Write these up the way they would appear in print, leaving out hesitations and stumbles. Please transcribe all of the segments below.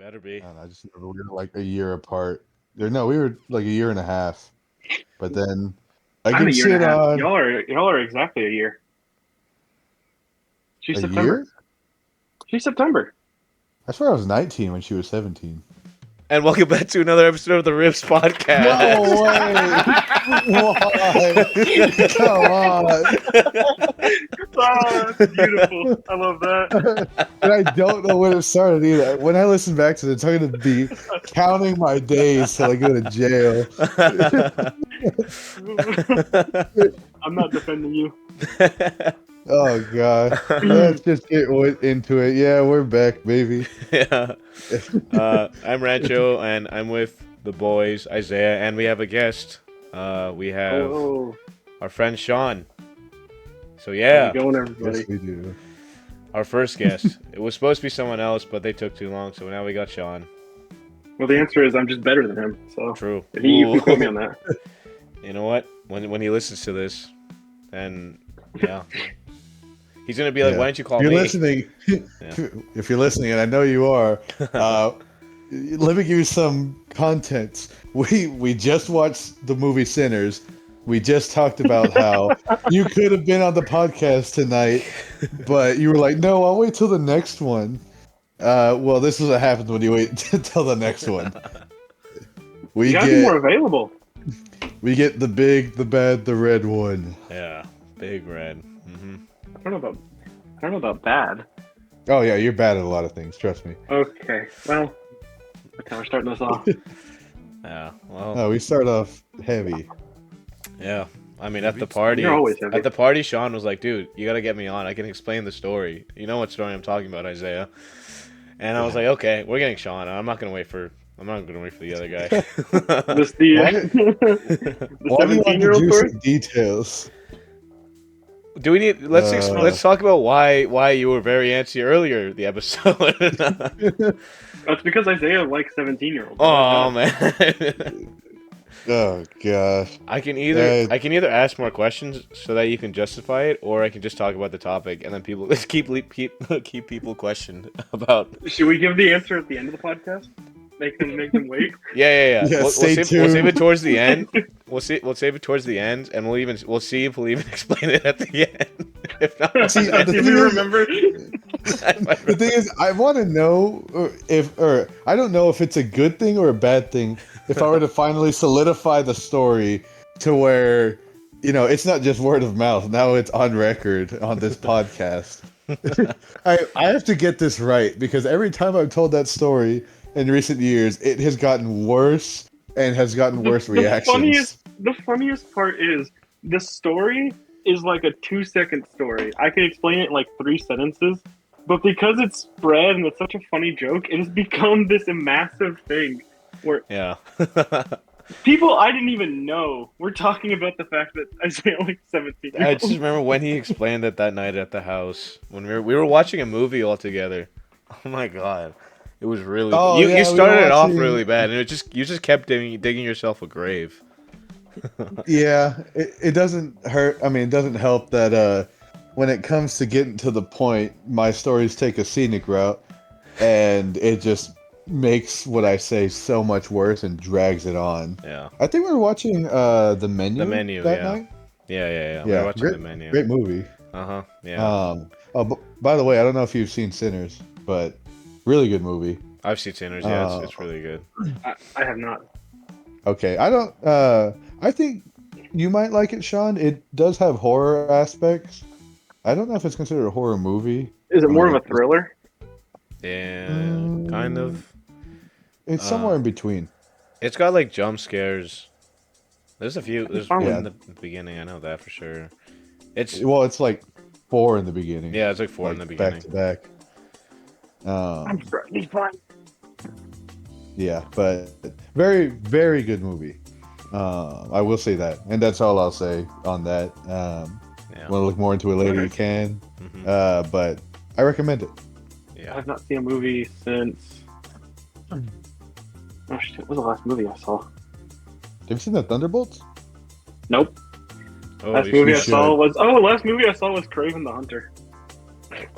Better be. I just remember we were like a year apart. No, we were like a year and a half. But then I I'm a can year and a sit half. on Y'all are exactly a year. She's a September. year. She's September. I swear I was 19 when she was 17. And welcome back to another episode of the Riffs podcast. No way! Why? Come on! Oh, that's beautiful. I love that. And I don't know when it started either. When I listen back to it, I'm going to be counting my days till I go to jail. I'm not defending you. Oh god! Let's just get into it. Yeah, we're back, baby. Yeah. I'm Rancho, and I'm with the boys, Isaiah, and we have a guest. We have our friend Sean. So yeah, how's it going, everybody? Yes, we do. our first guest. It was supposed to be someone else, but they took too long, so now we got Sean. Well, the answer is I'm just better than him. So True. you can quote me on that. You know what? When he listens to this, then yeah, he's gonna be like, Yeah. "Why didn't you call If me?" you're listening, if you're listening, and I know you are, let me give you some context. We just watched the movie Sinners. We just talked about how you could have been on the podcast tonight, but you were like, "No, I'll wait till the next one." Well, this is what happens when you wait till the next one. You gotta be more available. We get the big, the bad, the red one. Yeah, big red. I don't know about bad. Oh yeah, you're bad at a lot of things. Trust me. Okay, well, that's how we're starting this off. Yeah. Well. Oh, we start off heavy. Yeah. I mean, at the party, You're always heavy. at the party, Sean was like, "Dude, you gotta get me on. I can explain the story. You know what story I'm talking about, Isaiah." And I was like, "Okay, we're getting Sean. I'm not gonna wait for the other guy." This the Why do you want to 17-year-old do story? some details? Do we need? Let's talk about why you were very antsy earlier the episode. That's because Isaiah likes 17-year-olds. Oh man. Oh gosh. I can either ask more questions so that you can justify it, or I can just talk about the topic and then people keep people questioned about. Should we give the answer at the end of the podcast? Make them wait. Yeah. Yeah, We'll stay save tuned. it towards the end. We'll save it towards the end, and we'll see if we'll even explain it at the end. If not, See, the If thing you is- remember, The thing is, I want to know or I don't know if it's a good thing or a bad thing if I were to finally solidify the story to where, it's not just word of mouth. Now it's on record on this podcast. I have to get this right because every time I've told that story in recent years, it has gotten worse and has gotten worse reactions. The funniest part is the story is like a 2-second story. I can explain it in like 3 sentences, but because it's spread and it's such a funny joke, it has become this massive thing where yeah. people I didn't even know were talking about the fact that Isaiah likes 17. I just remember when he explained it that night at the house when we were watching a movie all together. Oh my god. It was really Oh, you yeah, started we it off watching- really bad, and you just kept digging yourself a grave. Yeah, it doesn't hurt. I mean, it doesn't help that when it comes to getting to the point, my stories take a scenic route, and it just makes what I say so much worse and drags it on. Yeah. I think we were watching The Menu. The Menu, that yeah. night. Yeah. We Yeah, were watching great, The Menu. great movie. Yeah. By the way, I don't know if you've seen Sinners, but really good movie. I've seen Sinners. Yeah, it's really good. I have not. Okay, I don't. I think you might like it, Sean. It does have horror aspects. I don't know if it's considered a horror movie. Is it more of a thriller? Yeah, kind of. It's somewhere in between. It's got like jump scares. There's a few. There's one Yeah. in the beginning. I know that for sure. It's Like 4 in the beginning. yeah, it's like 4 in the beginning. Back to back. I'm sure it'll be fine. Yeah, but very, very good movie. I will say that, and that's all I'll say on that. Yeah. Want to look more into it later, you can. Mhm. But I recommend it. Yeah. I've not seen a movie since. Oh shit! What was the last movie I saw? Have you seen the Thunderbolts? Nope. Oh, Last you movie I should. saw was Craven the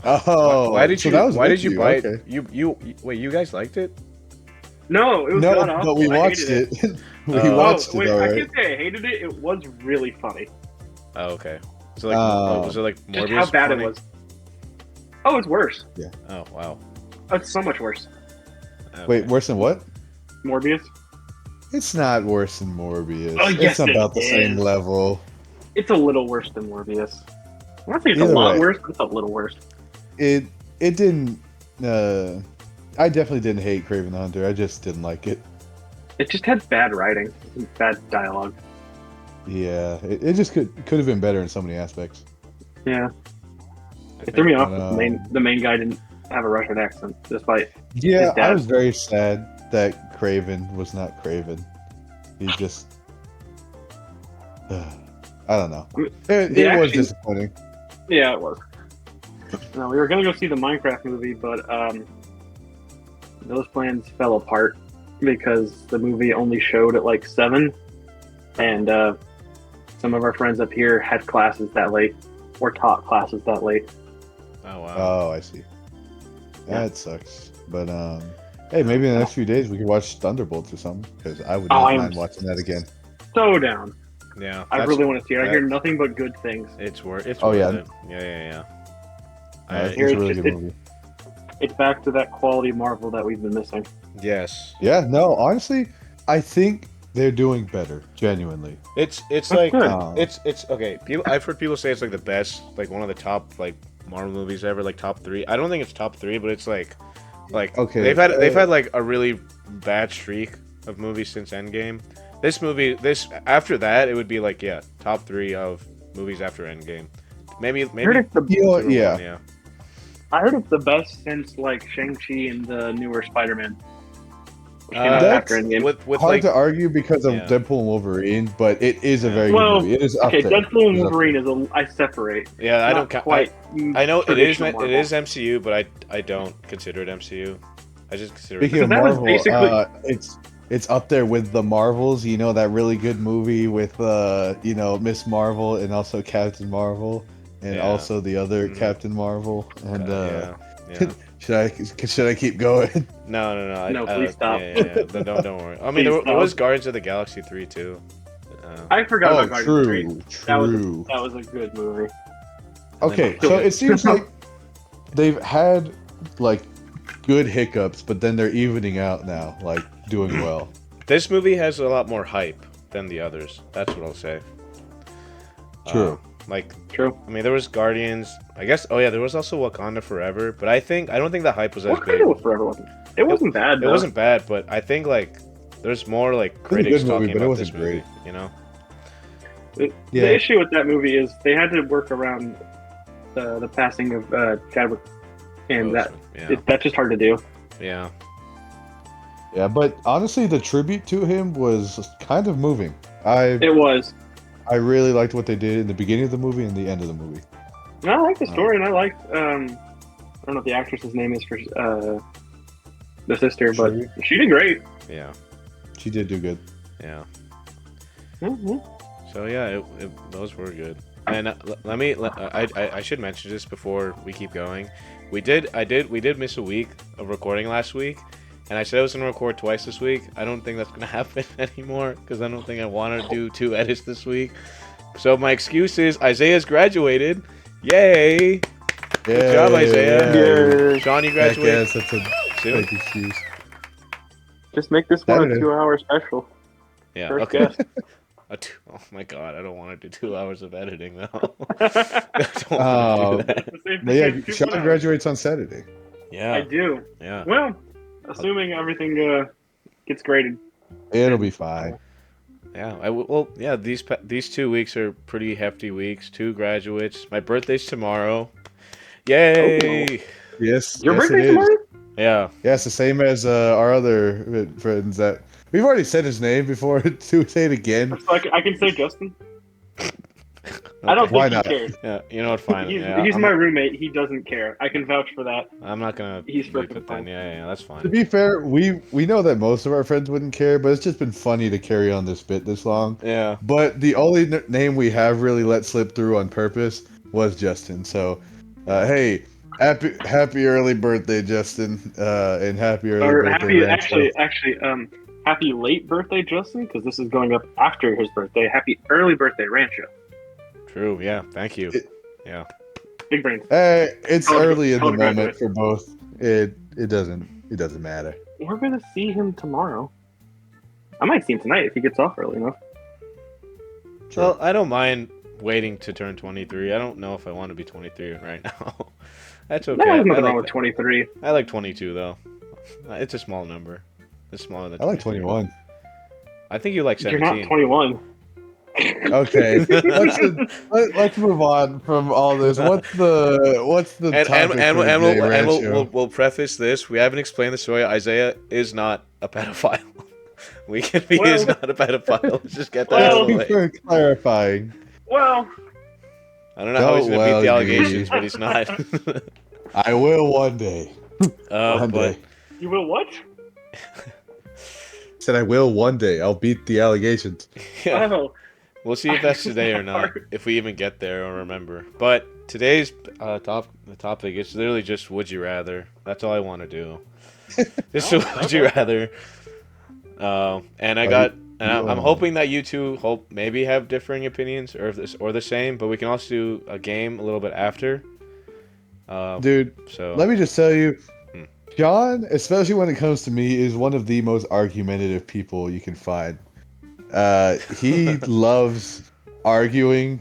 Oh, Why did so you? that was Why with did you buy Okay. it? You wait. You guys liked it? No, it was No, god awful. but we I watched hated it. We Oh. watched wait, it, I alright. can't say I hated it. It was really funny. Oh, okay. So like, was it like Just Morbius? how bad funny? it was. Oh, it's worse. Oh wow. It's so much worse. Okay. Wait, worse than what? Morbius. It's not worse than Morbius. Oh, yes, it's it about the same is. level. It's a little worse than Morbius. I don't think it's Either a lot way. worse, but it's a little worse. It didn't. I definitely didn't hate Kraven the Hunter. I just didn't like it. It just had bad writing, and bad dialogue. Yeah, it just could have been better in so many aspects. Yeah, I it threw me off. But, The main guy didn't have a Russian accent, despite. Yeah, His dad. I was very sad that Kraven was not Kraven. He just. I don't know. It The was action- disappointing. Yeah, it was. No, we were gonna go see the Minecraft movie, but those plans fell apart because the movie only showed at like 7, and some of our friends up here had classes that late, or taught classes that late. Oh wow. Oh, I see. Yeah. That sucks. But hey, maybe in the next few days we can watch Thunderbolts or something. Because I would Oh, not I am mind watching that again. So down. Yeah. I that's- really want to see it. I hear that- nothing but good things. It's worth. It's Oh, worth yeah. it. Yeah. It's hear a it's really just- good movie. It's back to that quality Marvel that we've been missing. Yes. Yeah, no, honestly, I think they're doing better. Genuinely. It's That's like good. it's okay. People, I've heard people say it's like the best, like one of the top like Marvel movies ever, like top 3. I don't think it's top 3, but it's like Okay, they've had like a really bad streak of movies since Endgame. This after that it would be like top 3 of movies after Endgame. Maybe I heard it's the You know what, number yeah. one, yeah. I heard it's the best since like Shang-Chi and the newer Spider-Man. Which came out That's- after Endgame. With Hard like to argue because of Yeah. Deadpool and Wolverine, but it is a very Well, good movie. It is up Okay, there. Deadpool and It is up Wolverine is I separate. yeah, I Not don't count. quite. I know it is traditional Marvel. MCU, but I don't consider it MCU. I just consider Speaking it. of Because that was Marvel, basically- it's up there with the Marvels. You know that really good movie with Miss Marvel and also Captain Marvel and Yeah. also the other Mhm. Captain Marvel. And yeah. should I keep going? No. No, please stop. Yeah. Don't worry. I mean, Please there was stop. Guardians of the Galaxy 3 too. I forgot Oh, about Guardians true, 3. That was true. that was a good movie. Okay, so it seems like they've had like good hiccups, but then they're evening out now, like doing well. This movie has a lot more hype than the others. That's what I'll say. True. Like, True. I mean, there was Guardians. I guess. Oh yeah, there was also Wakanda Forever. But I don't think the hype was as What big. kind of Forever wasn't? It wasn't bad. It Though. wasn't bad, but I think like there's more like was a critics good movie, talking but it about wasn't this movie. great. You know. Yeah. The issue with that movie is they had to work around the passing of Chadwick, and that Yeah. that's just hard to do. Yeah. Yeah, but honestly, the tribute to him was kind of moving. I It was. really liked what they did in the beginning of the movie and the end of the movie. And I liked the story, and I liked I don't know what the actress's name is for the sister, but Sherry? she did great. Yeah. She did do good. Yeah. Mm-hmm. So yeah, those were good. And I should mention this before we keep going. We did miss a week of recording last week, and I said I was gonna record twice this week. I don't think that's gonna happen anymore because I don't think I want to do 2 edits this week. So my excuse is Isaiah's graduated. Yay! Good job, Isaiah. Yeah. Sean, you Heck graduated yes, that's a soon. big excuse. Just make this one a Saturday. 2-hour special. Yeah. First Okay. guest. Oh my god, I don't want to do 2 hours of editing though. I don't want to do that. The same But yeah, thing, Sean 2 hours. graduates on Saturday. I Yeah. do. Yeah. Well, assuming everything gets graded. It'll be fine. Yeah, yeah. These 2 weeks are pretty hefty weeks. 2 graduates. My birthday's tomorrow. Yay! Yes. Your yes, it birthday is. tomorrow? Yeah. Yeah, it's the same as our other friends that we've already said his name before. To say it again. So I can say Justin. I don't Why think he not? cares. Yeah, you know what? Fine. He's, yeah, he's I'm, my roommate. He doesn't care. I can vouch for that. I'm not gonna. He's bleep freaking it fine. then. Yeah, that's To fine. be fair, we know that most of our friends wouldn't care, but it's just been funny to carry on this bit this long. Yeah. But the only name we have really let slip through on purpose was Justin. So, hey, Happy early birthday, Justin. And happy early Or birthday, happy, Rancho. happy late birthday, Justin, because this is going up after his birthday. Happy early birthday, Rancho. True. Yeah. Thank you. It- Yeah. Big brains. It's early in the College moment graduate. for both. It doesn't matter. We're gonna see him tomorrow. I might see him tonight if he gets off early enough. Well, I don't mind waiting to turn 23. I don't know if I want to be 23 right now. That's okay. There's I nothing wrong like with 23. I like 22 though. It's a small number. It's smaller than I like 23. 21. I think you like You're 17. not 21. Okay, let's move on from all this. What's the And topic and, for and, today, we'll, and Rancho? we'll preface this. We haven't explained the story. Isaiah is not a pedophile. He is not a pedophile. Let's just get that out of Thank the you way. for clarifying. Well, I don't know how he's gonna beat the Well, allegations, dude. but he's not. I will one day. One But day. you will what? Said I will one day. I'll beat the allegations. yeah, Oh, we'll see if that's today or not. If we even get there or remember. But today's the topic is literally just would you rather. That's all I want to do. Just Oh, would you rather. And I got. And I'm you, hoping that you two maybe have differing opinions or the same, but we can also do a game a little bit after. Dude, So let me just tell you, Hmm. John, especially when it comes to me, is one of the most argumentative people you can find. He loves arguing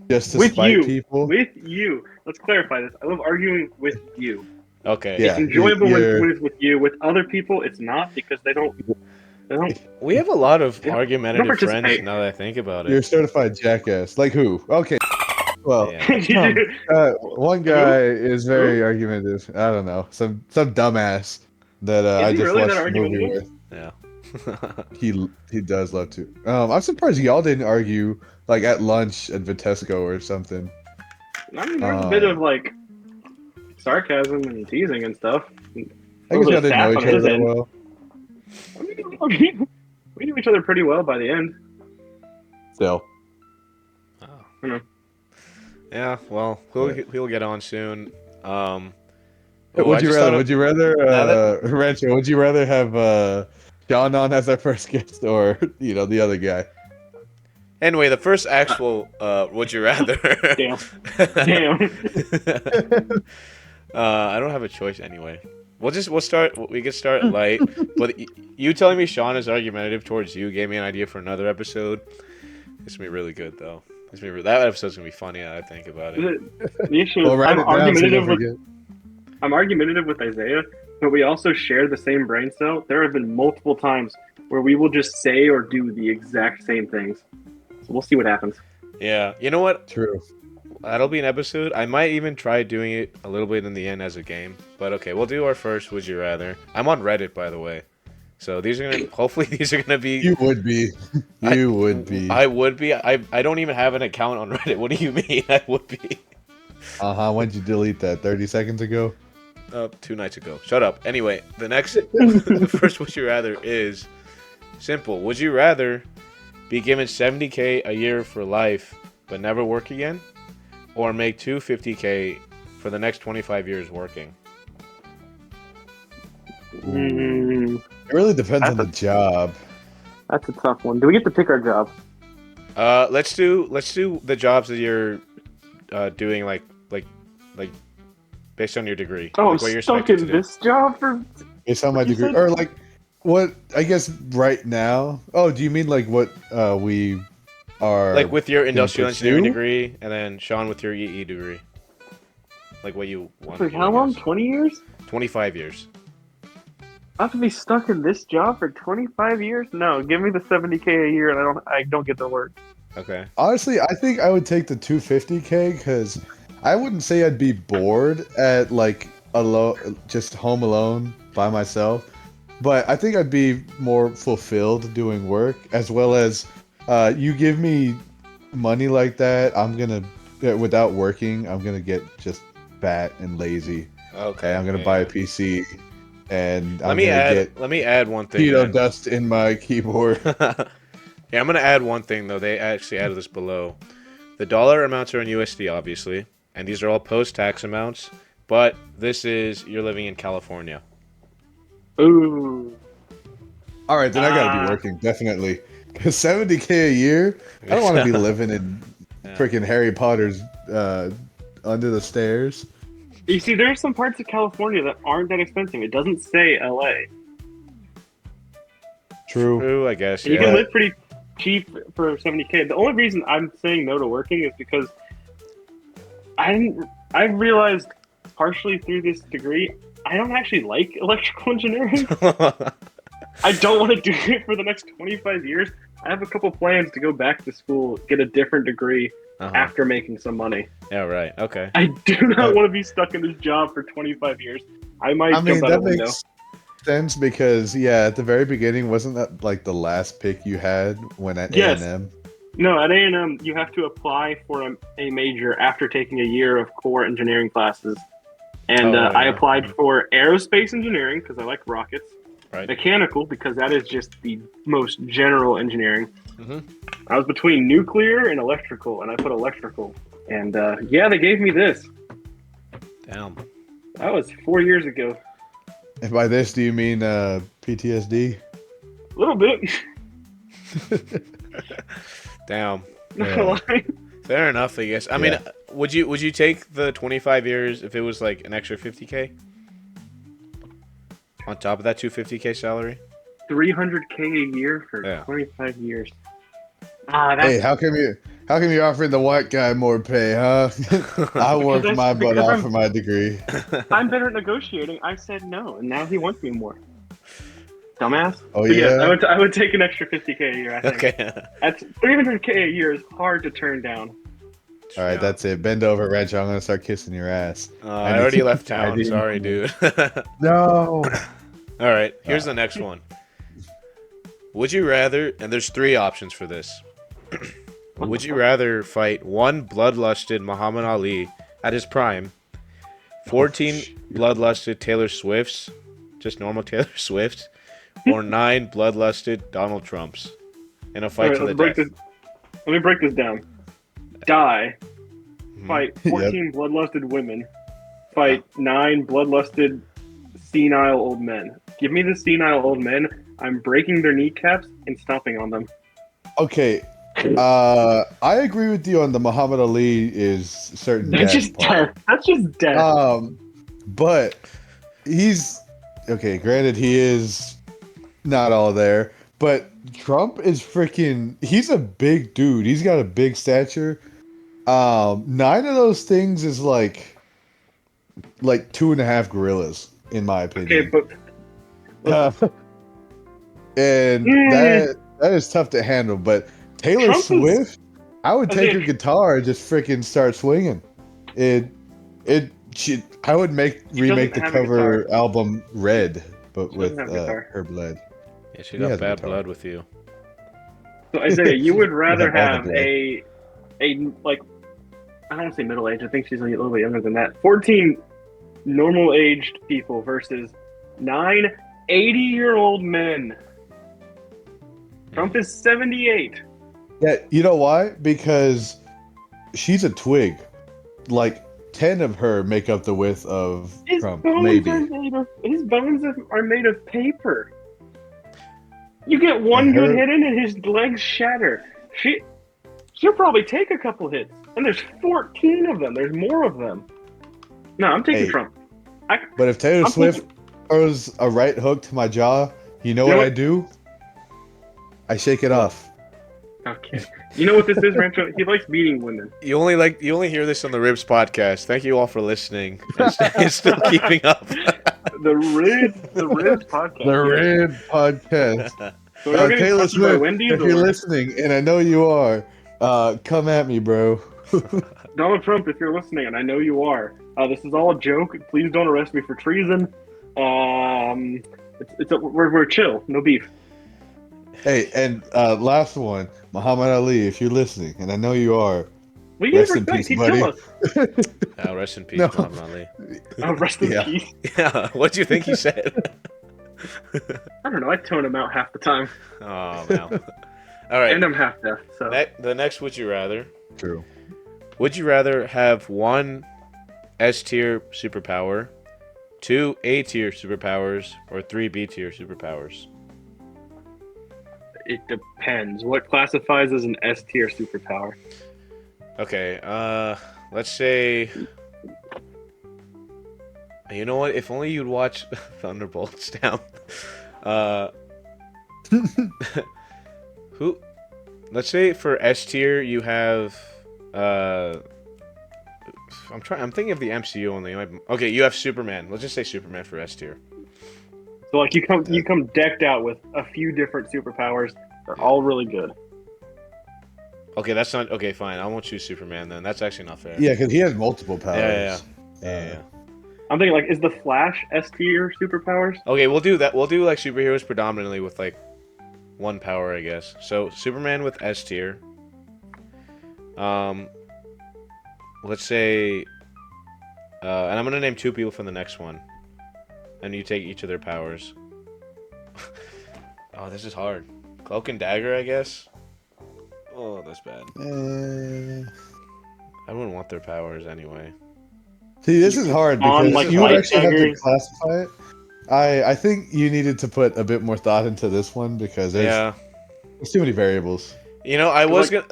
just to with spite you. people. With you. Let's clarify this. I love arguing with you. okay, Yeah. It's enjoyable when you're- it's with you. With other people, it's not because they don't. we have a lot of Yeah. argumentative Don't friends participate. now that I think about You're a it. certified jackass. Like who? Okay. Well, Yeah. one guy is very argumentative. I don't know, some dumbass that I he just really that watched a movie argumentative? with. He does love to. I'm surprised y'all didn't argue like at lunch at Vitesco or something. I mean, there's a bit of like sarcasm and teasing and stuff. I guess y'all didn't know Sap each on other his that end. well. I mean, we knew each other pretty well by the end. Still, Yeah, well, we'll get on soon. would you rather? Would you rather, Now that- Rancho? Would you rather have John on as our first guest or the other guy? Anyway, the first actual would you rather? Damn. Damn. I don't have a choice anyway. We can start light. But you telling me Sean is argumentative towards you gave me an idea for another episode. It's gonna be really good though. That episode's gonna be funny now that I think about it. The issue is Well, write I'm it down so you argumentative don't with forget. I'm argumentative with Isaiah, but we also share the same brain cell. There have been multiple times where we will just say or do the exact same things. So we'll see what happens. Yeah, you know what? True. That'll be an episode. I might even try doing it a little bit in the end as a game. But okay, we'll do our first Would You Rather. I'm on Reddit, by the way. So hopefully these are gonna be. You would be. You would be. I would be. I don't even have an account on Reddit. What do you mean I would be? When'd you delete that? 30 seconds ago? 2 nights ago. Shut up. Anyway, the first Would You Rather is simple. Would you rather be given $70K a year for life but never work again? Or make $250K for the next 25 years working? Mm, It really depends on the job. that's a tough one. Do we get to pick our job? Let's do the jobs that you're doing like based on your degree. Oh, like what you're stuck expected in to do. this job for. Based on my You degree. said- Or like, what, I guess right now. Oh, do you mean like what we are. Like with your industrial engineering pursue? degree, and then Sean with your EE degree. Like what you want. For to do, how I long? guess. 20 years? 25 years. I have to be stuck in this job for 25 years? No, give me the 70K a year, and I don't get to work. Okay. Honestly, I think I would take the 250K because I wouldn't say I'd be bored at like just home alone by myself, but I think I'd be more fulfilled doing work as well as you give me money like that, without working, I'm gonna get just fat and lazy. Okay. I'm gonna yeah. buy a PC and Let me get add one thing. keto then. dust in my keyboard. Yeah, I'm gonna add one thing though. They actually added this below. The dollar amounts are in USD, obviously, and these are all post-tax amounts. but this is you're living in California. Ooh. All right, then I gotta be working definitely. Cause $70K a year, I don't want to be living in freaking Harry Potter's under the stairs. You see, there are some parts of California that aren't that expensive. It doesn't say LA. True. I guess. And you Yeah. can live pretty cheap for $70K. The only reason I'm saying no to working is because I realized partially through this degree, I don't actually like electrical engineering. I don't want to do it for the next 25 years. I have a couple plans to go back to school, get a different degree after making some money. Yeah, right. Okay. I do not want to be stuck in this job for 25 years. I might jump out a window. Makes sense because, yeah, at the very beginning, wasn't that like the last pick you had when at A&M? No, at A&M, you have to apply for a major after taking a year of core engineering classes. And I applied for aerospace engineering because I like rockets. Right. Mechanical because that is just the most general engineering. I was between nuclear and electrical, and I put electrical. And they gave me this. Damn. That was 4 years ago. And by this, do you mean PTSD? A little bit. Damn. Not gonna lie. Fair enough, I guess. I mean, would you take the 25 years if it was like an extra 50K? On top of that 250K salary? $300K a year for 25 years. Hey, how come you're offering the white guy more pay, huh? I worked my butt off for my degree. I'm better at negotiating. I said no, and now he wants me more. Dumbass. Oh, but yeah? I would take an extra 50K a year, I think. Okay. That's $300K a year is hard to turn down. All right, that's it. Bend over, Rancho. I'm going to start kissing your ass. I already left town. Sorry, dude. No. All right, here's the next one. Would you rather, and there's 3 options for this. Would you rather fight 1 bloodlusted Muhammad Ali at his prime, 14 bloodlusted Taylor Swifts, just normal Taylor Swifts, or 9 bloodlusted Donald Trumps in a fight to the death? Let me break this down. Die. Fight 14 bloodlusted women. Fight 9 bloodlusted senile old men. Give me the senile old men. I'm breaking their kneecaps and stomping on them. Okay. I agree with you on the Muhammad Ali is certain That's just death. That's just death. But he's okay, granted he is not all there, but Trump is he's a big dude. He's got a big stature. 9 of those things is like 2.5 gorillas, in my opinion. Okay, but and that is tough to handle. But Taylor Swift, I would take her guitar and just freaking start swinging. I would remake the cover album Red, but with her blood. Yeah, she got bad blood with you. So Isaiah, you would rather have a like, I don't want to say middle age. I think she's a little bit younger than that. 14 normal aged people versus 9 80-year-old men. Trump is 78. Yeah, you know why? Because she's a twig. Like 10 of her make up the width of Trump. Maybe his bones are made of paper. You get one good hit in and his legs shatter. She'll probably take a couple hits. And there's 14 of them. There's more of them. No, I'm taking Trump. But if Taylor Swift throws a right hook to my jaw, you know what I do? I shake it off. Okay. You know what this is, Rancho? He likes beating women. You only hear this on the Ribs podcast. Thank you all for listening. And still keeping up. The Ribs podcast. The Rib podcast. So Taylor Swift, if you're listening, and I know you are, come at me, bro. Donald Trump, if you're listening, and I know you are, this is all a joke. Please don't arrest me for treason. We're chill, no beef. Hey, and last one, Muhammad Ali, if you're listening, and I know you are. Rest in peace, buddy. Rest in peace, Muhammad Ali. Rest in peace. Yeah, what do you think he said? I don't know. I tone him out half the time. Oh, man. All right. And I'm half deaf, so. The next would you rather? True. Would you rather have 1 S tier superpower, 2 A tier superpowers, or 3 B tier superpowers? It depends. What classifies as an S tier superpower? Okay, let's say. You know what? If only you'd watch Thunderbolts down. Uh, who? Let's say for S tier you have. I'm thinking of the MCU only. Okay, you have Superman. Let's just say Superman for S tier. So like you come decked out with a few different superpowers. They're all really good. Okay, that's not okay. Fine, I won't choose Superman then. That's actually not fair. Yeah, because he has multiple powers. Yeah. I'm thinking like, is the Flash S tier superpowers? Okay, we'll do that. We'll do like superheroes predominantly with like one power, I guess. So Superman with S tier. Let's say, and I'm gonna name 2 people from the next one, and you take each of their powers. Oh, this is hard. Cloak and Dagger, I guess. Oh, that's bad. I wouldn't want their powers anyway. See, this is hard because like, you would light actually have to daggers. classify it. I think you needed to put a bit more thought into this one because there's too many variables. You know, I was gonna.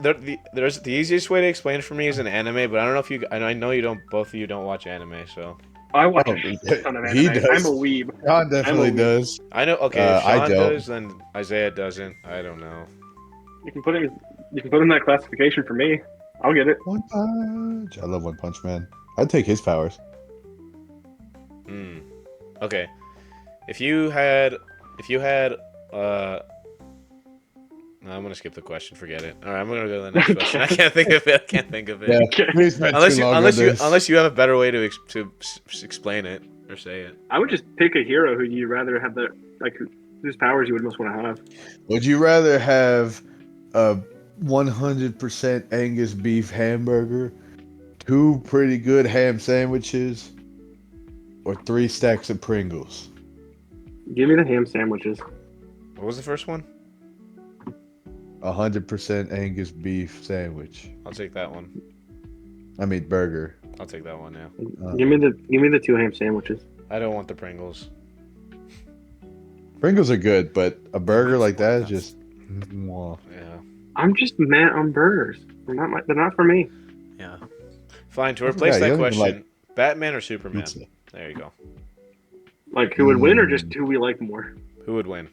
There's the easiest way to explain it for me is an anime, but I don't know if you. I know you don't. Both of you don't watch anime, so. I watch a ton of anime. He does. I'm a weeb. John definitely does. I know. Okay, if I Sean don't. does, then Isaiah doesn't. I don't know. You can put in that classification for me. I'll get it. One Punch. I love One Punch Man. I'd take his powers. Okay. If you had, no, I'm gonna skip the question. Forget it. All right, I'm gonna go to the next question. I can't think of it. Yeah, we spent too long on this. Unless you have a better way to explain it or say it. I would just pick a hero who you rather have whose powers you would most want to have. Would you rather have a 100% Angus beef hamburger, 2 pretty good ham sandwiches, or 3 stacks of Pringles? Give me the ham sandwiches. What was the first one? 100% Angus beef sandwich. I'll take that one. I mean burger. I'll take that one now. Give me the 2 ham sandwiches. I don't want the Pringles. Pringles are good, but a burger like that is just. Mwah. Yeah. I'm just mad on burgers. They're not for me. Yeah. Fine. To replace you that don't even question, like Batman or Superman? pizza. There you go. Like who would win, or just who we like more? Who would win?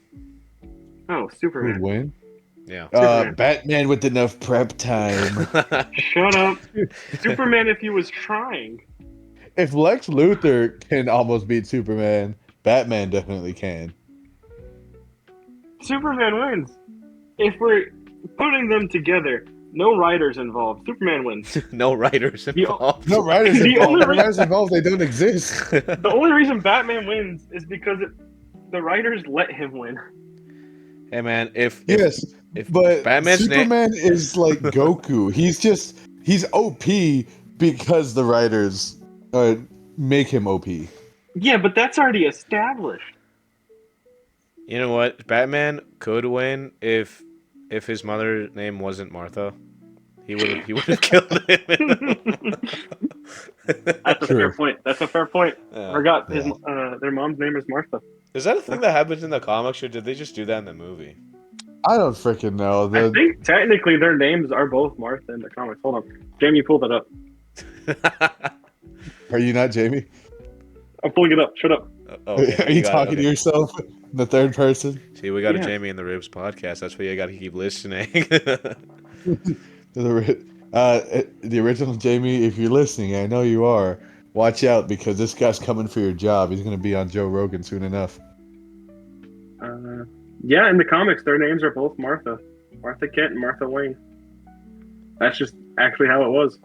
Oh, Who Superman. would win? Yeah. Superman. Batman with enough prep time. Shut up. Superman if he was trying. If Lex Luthor can almost beat Superman, Batman definitely can. Superman wins. If we're putting them together, no writers involved. Superman wins. No writers involved. No writers The involved. only No writers involved. They don't exist. The only reason Batman wins is because the writers let him win. Hey man, if But Batman's Superman is like Goku. He's OP because the writers make him OP. Yeah, but that's already established. You know what? Batman could win if his mother's name wasn't Martha. He would have killed him. That's a fair point. That's a fair point. Yeah. I forgot their mom's name is Martha. Is that a thing that happens in the comics, or did they just do that in the movie? I don't freaking know. I think technically their names are both Martha in the comics. Hold on. Jamie, pull that up. Are you not Jamie? I'm pulling it up. Shut up. Are you talking to yourself in the third person? See, we got a Yeah. Jamie in the Ribs podcast. That's why you got to keep listening. The original Jamie, if you're listening, I know you are. Watch out because this guy's coming for your job. He's going to be on Joe Rogan soon enough. Yeah, in the comics, their names are both Martha. Martha Kent and Martha Wayne. That's just actually how it was.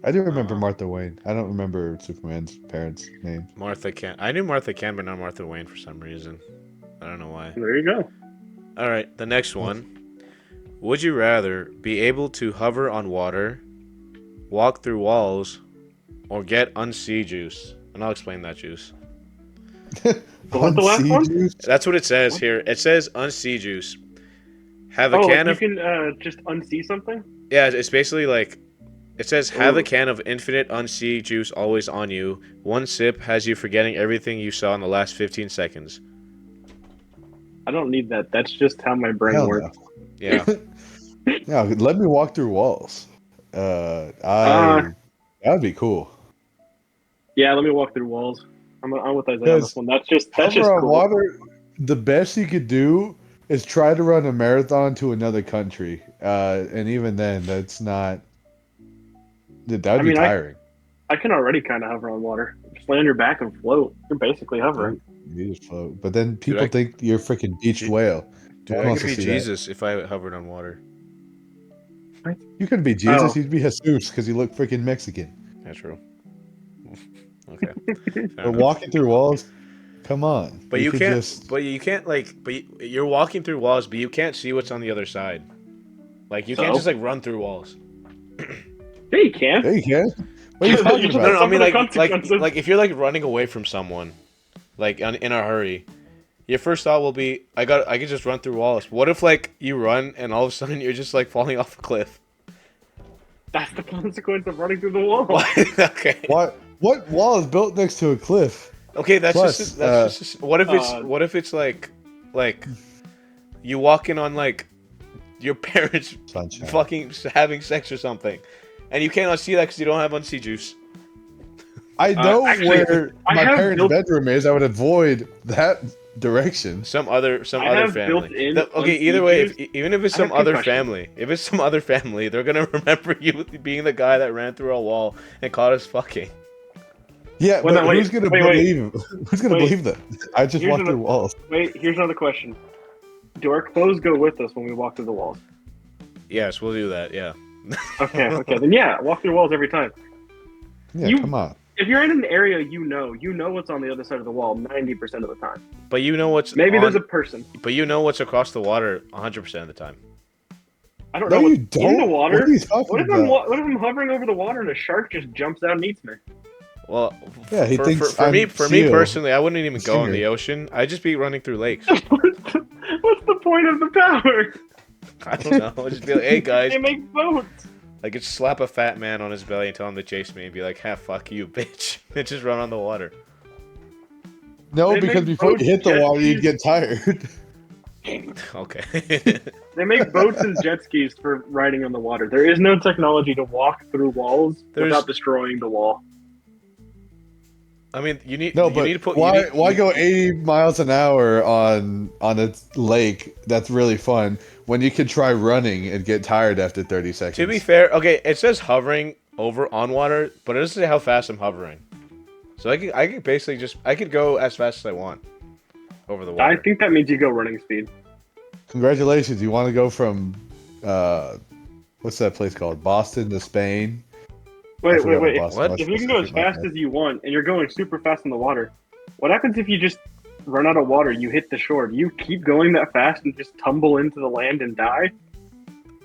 I do remember Martha Wayne. I don't remember Superman's parents' names. Martha Kent. I knew Martha Kent, but not Martha Wayne for some reason. I don't know why. There you go. All right, the next one. Would you rather be able to hover on water, walk through walls, or get unsea juice? And I'll explain that juice. What's the last one? Juice? That's what it says here. It says unsea juice. Have a Oh, can you of can just unsee something? yeah. It's basically like It says, have Ooh. a can of infinite unsea juice always on you. One sip has you forgetting everything you saw in the last 15 seconds. I don't need that. That's just how my brain Hell works. Yeah. Yeah, let me walk through walls. That'd be cool. Yeah, let me walk through walls. I'm with Isaiah on Because this one. That's just Hover on cool. water, the best you could do is try to run a marathon to another country. And even then, that's not. That'd be tiring. I can already kind of hover on water. Just lay on your back and float. You're basically hovering. You just float. But then people I- think you're a freaking beached whale. Dude, I could be Jesus if I hovered on water. You couldn't be Jesus. Oh. You'd be Jesus because you look freaking Mexican. That's true. Okay. But walking through walls, come on. But you can't. But you can't you're walking through walls, but you can't see what's on the other side. Like you can't just like run through walls. Yeah, you can. Yeah, you can. What are you talking about? No, I mean Consequences. like if you're like running away from someone, like in a hurry, your first thought will be, I could just run through walls. What if like you run and all of a sudden you're just like falling off a cliff? That's the consequence of running through the wall. Okay. What wall is built next to a cliff? Okay, that's Plus, just what if it's like you walk in on like your parents Sunshine. fucking having sex or something, and you cannot see that because you don't have unsea juice. I know actually, where I my have parents' built- bedroom is. I would avoid that direction. Some other I family. have built-in Okay, unsea either way, juice. even if it's I some have other concussion. family, they're gonna remember you being the guy that ran through a wall and caught us fucking. Yeah, Well, but no, wait, who's gonna wait. believe? Who's gonna Wait. believe that? I just Here's walk another- through walls. Wait, here's another question. Do our clothes go with us when we walk through the walls? Yes, we'll do that. Yeah. Okay, then yeah, walk through walls every time. Yeah, come on. If you're in an area you know what's on the other side of the wall 90% of the time. But you know what's Maybe on- there's a person. But you know what's across the water 100% of the time. I don't No, know you what's in the don't. water. What are you talking What if about? I'm hovering over the water and a shark just jumps out and eats me? Well, Yeah, he thinks for me I'm me Seal. personally, I wouldn't even go in Singer. the ocean. I'd just be running through lakes. What's the point of the power? I don't know. I'd just be like, hey guys, They make boats. I could slap a fat man on his belly and tell him to chase me and be like, "Ha, fuck you, bitch," and just run on the water. No, They because make before you boats, hit the jet water, you'd skis. get tired. Okay. They make boats and jet skis for riding on the water. There is no technology to walk through walls without destroying the wall. I mean, you need No, you but need to put why go 80 miles an hour on a lake that's really fun when you can try running and get tired after 30 seconds? To be fair, okay, it says hovering over on water, but it doesn't say how fast I'm hovering. So I could basically I could go as fast as I want over the water. I think that means you go running speed. Congratulations, you want to go from what's that place called? Boston to Spain? Wait. What? If you can go as fast as you want and you're going super fast in the water, what happens if you just run out of water? You hit the shore. Do you keep going that fast and just tumble into the land and die?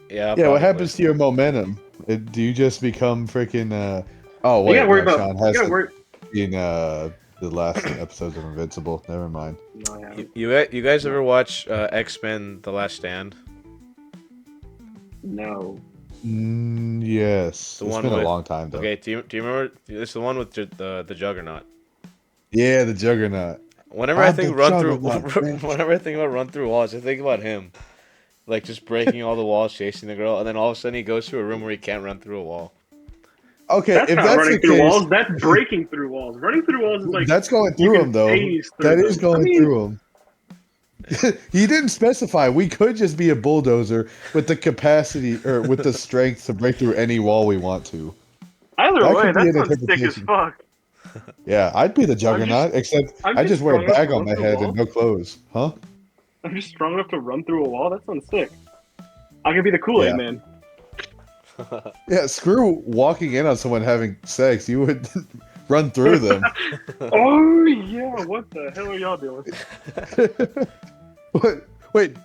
Yeah. Yeah, probably. what happens to your momentum? Do you just become freaking oh wait, You gotta worry no, about. Sean You has gotta to worry. be in the last episodes of Invincible. Never mind. No, I haven't. You guys ever watch X-Men: The Last Stand? No. Yes. The It's one been a with- long time though. Okay, do you remember? It's the one with the Juggernaut. Yeah, the Juggernaut. Whenever I I'm think the run through, Juggernaut, man. whenever I think about run through walls, I think about him, like just breaking all the walls, chasing the girl, and then all of a sudden he goes to a room where he can't run through a wall. Okay, That's if not that's running the through case, walls. That's breaking through walls. Running through walls is like that's going you through can him though. phase through That is them. going through him. He didn't specify. We could just be a bulldozer with the capacity or with the strength to break through any wall we want to. Either That way, could be that an sounds sick as interpretation. fuck. Yeah, I'd be the Juggernaut, except I'm I just just wear a strong enough bag to on my run through head walls. and no clothes. Huh? I'm just strong enough to run through a wall. That sounds sick. I could be the Kool-Aid Yeah. man. Yeah, screw walking in on someone having sex. You would run through them. Oh yeah, what the hell are y'all doing? What? Wait,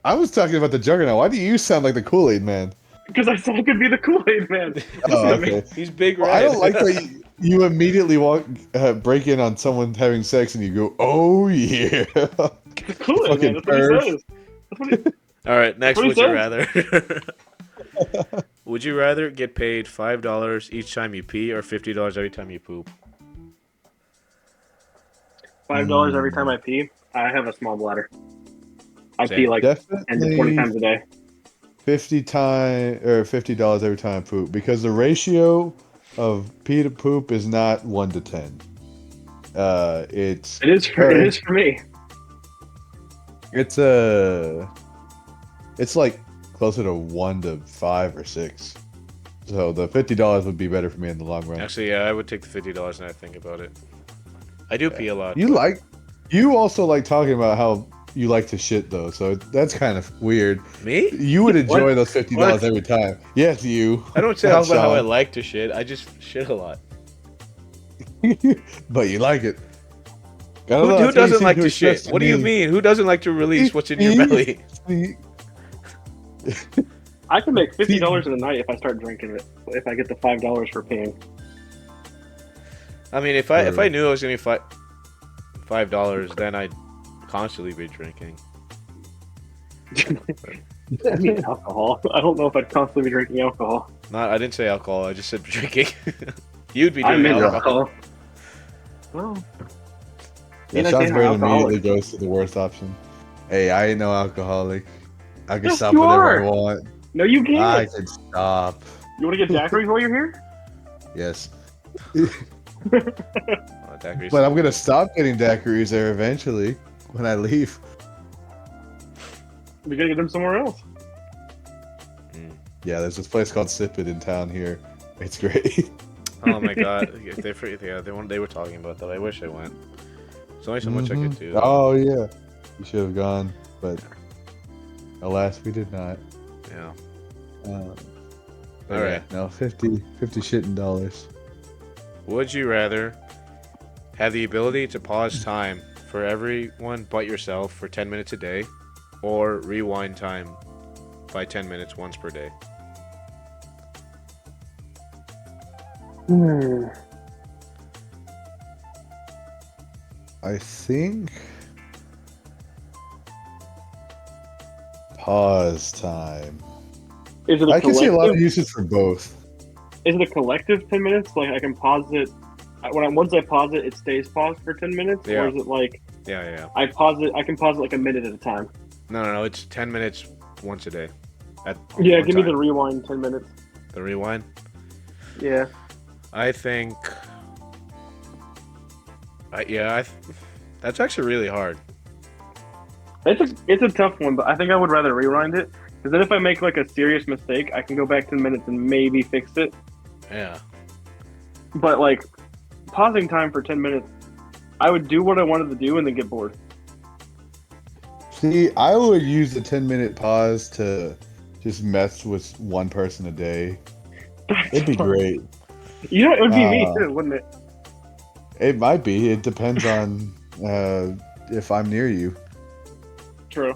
I was talking about the Juggernaut. Why do you sound like the Kool-Aid man? Because I said I could be the Kool-Aid man. Oh, okay. He's big Well, red. I don't like that you immediately break in on someone having sex and you go, "Oh yeah." The Kool-Aid Fucking man. That's what he perv. says. That's what he, All right, next What would he you said. rather? Would you rather get paid $5 each time you pee or $50 every time you poop? $5 every time I pee. I have a small bladder. I Same. pee like 10 to 20 Definitely times a day. $50 every time I poop, because the ratio of pee to poop is not 1 to 10. It's It is for me. it's like closer to 1 to 5 or 6. So the $50 would be better for me in the long run. Actually, yeah, I would take the $50 and I think about it. I do pee a lot. You also like talking about how you like to shit though, so that's kind of weird. Me? You would enjoy What? those $50 every time. Yes, you. I don't say Not about how I Sean. like to shit. I just shit a lot. But you like it. I don't know, Who that's what you doesn't seem like to to express shit? What do you me. mean? Who doesn't like to release what's in your belly? I can make $50 in a night if I start drinking it. If I get the $5 for peeing. I mean, if I knew I was gonna get $5, then I'd constantly be drinking. I mean, alcohol. I don't know if I'd constantly be drinking alcohol. I didn't say alcohol. I just said drinking. You'd be I doing meant alcohol. alcohol. Well, Yeah, You're not Sean's saying brain alcoholic. immediately goes to the worst option. Hey, I ain't no alcoholic. I can Yes, stop you whenever I are. want. no, you can't. I can stop. You want to get daiquiris while you're here? Yes. Daiquiris. But I'm gonna stop getting daiquiris there eventually when I leave. We gotta get them somewhere else. Yeah, there's this place called Sip It in town here. It's great. Oh my god, they were talking about that. I wish I went. There's only so much I could Mhm. do. Oh yeah, you should have gone, but alas, we did not. Yeah. All Alright. No, 50 shitting dollars. Would you rather have the ability to pause time for everyone but yourself for 10 minutes a day, or rewind time by 10 minutes once per day? I think pause time. Is it a I can see a lot of collective? uses for both. Is it a collective 10 minutes? Like I can pause it. Once I pause it, it stays paused for 10 minutes, Yeah. or is it like Yeah. I pause it? I can pause it like a minute at a time. No. It's 10 minutes once a day. Yeah, one give me time. the rewind 10 minutes. The rewind. Yeah. I think. That's actually really hard. It's a tough one, but I think I would rather rewind it because then if I make like a serious mistake, I can go back 10 minutes and maybe fix it. Yeah. But like pausing time for 10 minutes, I would do what I wanted to do and then get bored. See, I would use the 10-minute pause to just mess with one person a day. It'd be great. You know, it would be me Uh, too, wouldn't it? It might be. It depends on if I'm near you. True.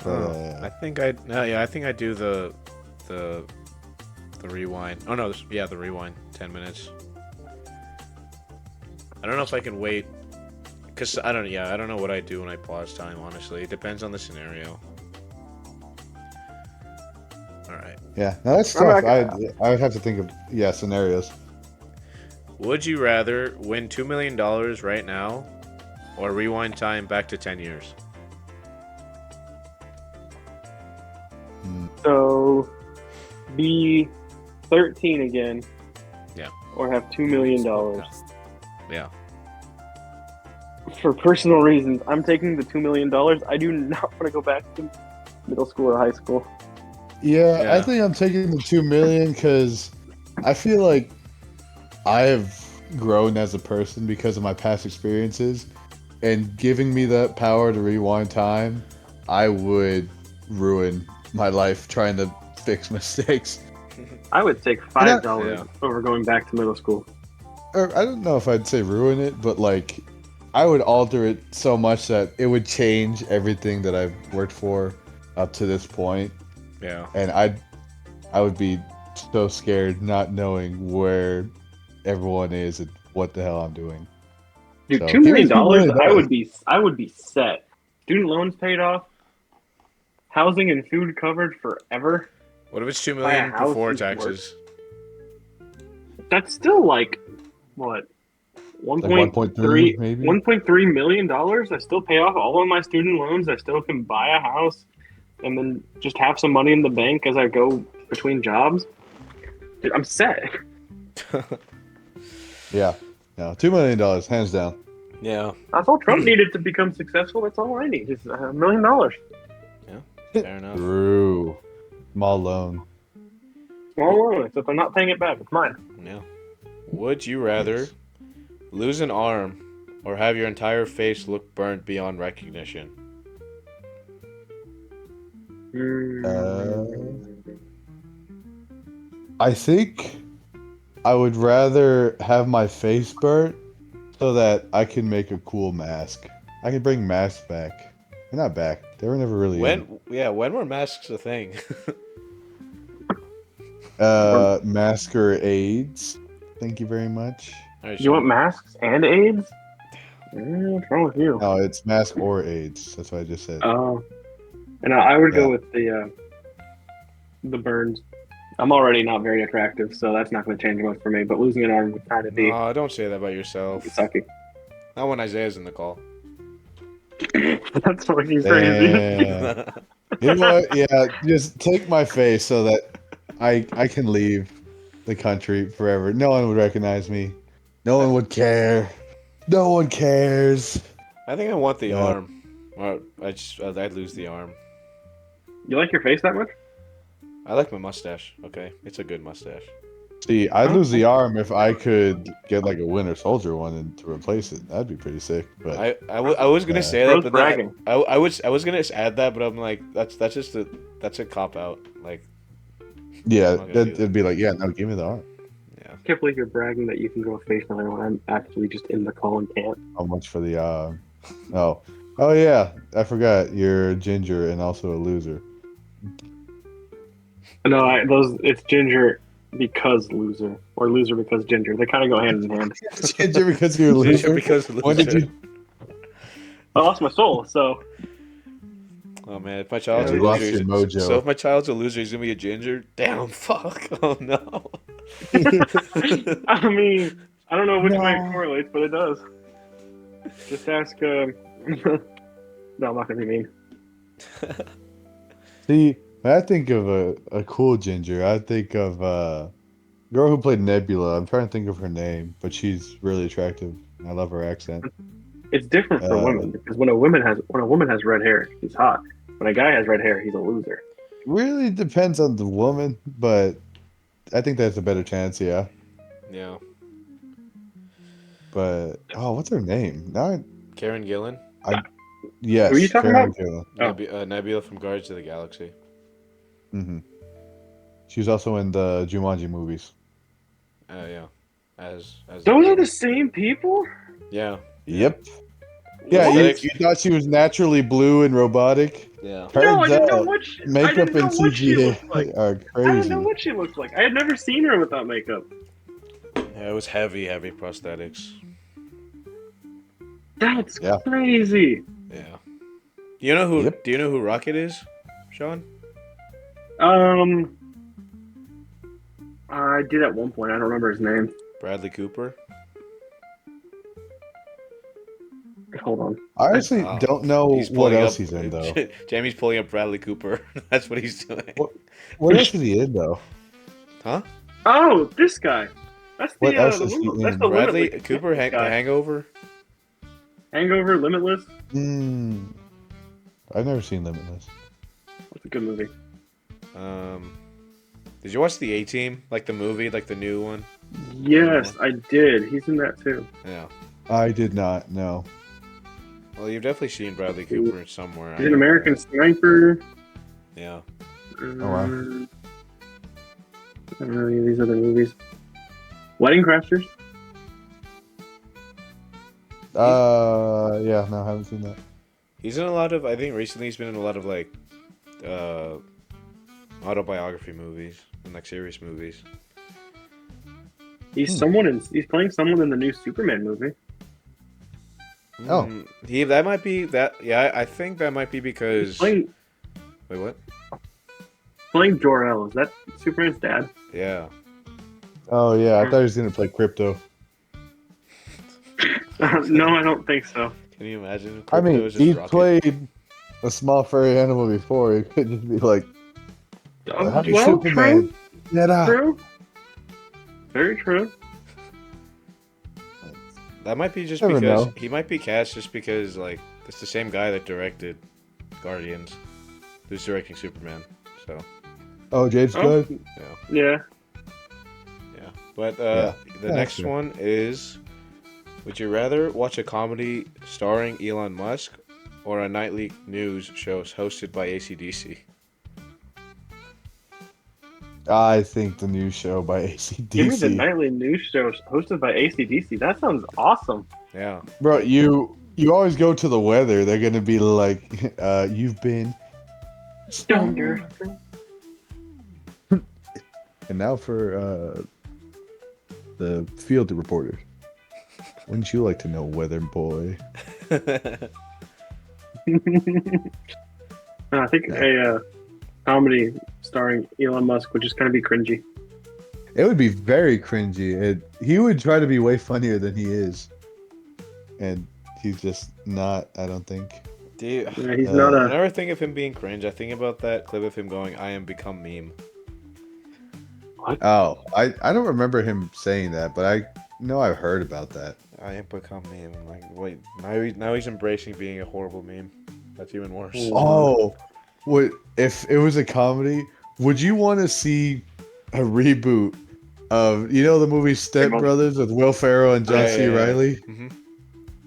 I think I do the rewind. Oh no, the rewind 10 minutes. I don't know if I can wait cuz I don't know what I do when I pause time, honestly. It depends on the scenario. All right. Yeah, no, that's I'm tough. I would have to think of scenarios. Would you rather win $2 million right now or rewind time back to 10 years? So be 13 again. Yeah. Or have $2 million. Yeah. For personal reasons, I'm taking the $2 million. I do not want to go back to middle school or high school. Yeah, I think I'm taking the 2 million because I feel like I have grown as a person because of my past experiences, and giving me that power to rewind time, I would ruin my life trying to fix mistakes. I would take $5 over going back to middle school. Or I don't know if I'd say ruin it, but like I would alter it so much that it would change everything that I've worked for up to this point. Yeah. And I would be so scared not knowing where everyone is and what the hell I'm doing. Dude, So, $2 million, $2 million. I would be set. Student loans paid off, housing and food covered forever. What if it's 2 buy a million house before and work. taxes? That's still like what? Like 1.3 maybe. $1.3 million. I still pay off all of my student loans. I still can buy a house, and then just have some money in the bank as I go between jobs. Dude, I'm set. Yeah. No, $2 million, hands down. Yeah. That's all Trump needed to become successful. That's all I need. Just $1 million. Fair enough. True. Small loan. Small loan, except I'm not paying it back. It's mine. Yeah. Would you rather lose an arm or have your entire face look burnt beyond recognition? I think I would rather have my face burnt so that I can make a cool mask. I can bring masks back. They're not back. They were never really in. When were masks a thing? Masquerades. Thank you very much. Alright, You want Sean. masks and AIDS? What's wrong with you? No, it's mask or AIDS. That's what I just said. Oh, and I would Yeah. go with the burns. I'm already not very attractive, so that's not going to change much for me. But losing an arm would kind of be Oh, don't say that about yourself. sucky. Not when Isaiah's in the call. That's fucking crazy. Damn. You know what? Yeah, just take my face so that I can leave the country forever. No one would recognize me. No one would care. No one cares. I think I want the Yeah. arm. Or I'd lose the arm. You like your face that much? I like my mustache. Okay, it's a good mustache. See, I'd lose the arm if I could get like a Winter Soldier one and to replace it. That'd be pretty sick. But I was gonna say that, Bro's but then bragging. I was gonna add that, but I'm like that's a cop out. Like yeah, I'm not gonna do it'd be like, yeah, no, give me the arm. yeah. I can't believe you're bragging that you can go face another when I'm actually just in the call and can't. How much for the oh yeah, I forgot. You're a ginger and also a loser. No, it's ginger because loser or loser because ginger. They kind of go hand in hand. Ginger because you're a loser. Ginger because When did you? I lost my soul, so Oh man, if my child's Yeah, a you lost loser, your mojo. so if my child's a loser, he's gonna be a ginger. Damn, fuck. Oh no. I mean, I don't know which way No. it correlates, but it does. Just ask. No, I'm not gonna be mean. See, when I think of a cool ginger, I think of a girl who played Nebula. I'm trying to think of her name, but she's really attractive. I love her accent. It's different for women because when a woman has red hair, she's hot. When a guy has red hair, he's a loser. Really depends on the woman, but I think that's a better chance, yeah. Yeah. But what's her name? Now, Karen Gillan, yes, Who are you talking Karen about? Gillan. Oh. Nebula from Guardians of the Galaxy. Mm-hmm. She was also in the Jumanji movies. Yeah. As Those are the same people. yeah. Yep. Yeah, What? you thought she was naturally blue and robotic. Yeah. Turns No, I didn't know out what she, I makeup didn't know and what she CGI looked like. are I didn't crazy. know what she looked like. I had never seen her without makeup. Yeah, it was heavy prosthetics. That's Yeah. crazy. Yeah. You know who? Yep. Do you know who Rocket is, Sean? I did at one point. I don't remember his name. Bradley Cooper. Hold on. I honestly Oh, don't know he's what pulling else up- he's in though. Jamie's pulling up Bradley Cooper. That's what he's doing. What else is he in though? Huh? Oh, this guy. That's the What else the is he that's in? the Bradley Limitless Cooper, The guy. Hangover. Hangover, Limitless. I've never seen Limitless. That's a good movie. Did you watch the A-Team, like the movie, like the new one? Yes, I did. He's in that too. Yeah. I did not know. Well, you've definitely seen Bradley Cooper somewhere. He's an American Sniper. Yeah. wow. I don't know any of these other movies. Wedding Crashers. Yeah, no, I haven't seen that. He's in a lot of. I think recently he's been in a lot of like, autobiography movies and like serious movies. He's He's playing someone in the new Superman movie. Oh. That might be that. Yeah, I think that might be because. He's playing. Wait, what? Playing Jor-El, is that Superman's dad? Yeah. Oh yeah, I thought he was gonna play Crypto. No, I don't think so. Can you imagine? I Crypto mean, is just he's Rocket. played a small furry animal before. He could just be like, "Happy Superman." True. Very true. That might be just Never because know. he might be cast just because like it's the same guy that directed Guardians, who's directing Superman. So Oh, James Oh. Gunn. Yeah. yeah. But Yeah. the Yeah, next sure. one is: would you rather watch a comedy starring Elon Musk or a nightly news show hosted by AC/DC? I think the new show by Give me the AC/DC. nightly news show hosted by AC/DC. That sounds awesome. Yeah. Bro, you always go to the weather. They're gonna be like, "You've been." Thunder. And now for the field reporter. Wouldn't you like to know, weather boy? I think a comedy starring Elon Musk would just kind of be cringy. It would be very cringy. He would try to be way funnier than he is, and he's just not. I don't think. Dude, Yeah, he's not a. whenever I think of him being cringe, I think about that clip of him going, "I am become meme." Oh, I don't remember him saying that, but I know I've heard about that. I am become meme. I'm like, wait, now he's embracing being a horrible meme. That's even worse. Oh, what if it was a comedy? Would you want to see a reboot of the movie Step Brothers with Will Ferrell and John C. Reilly? Mm-hmm.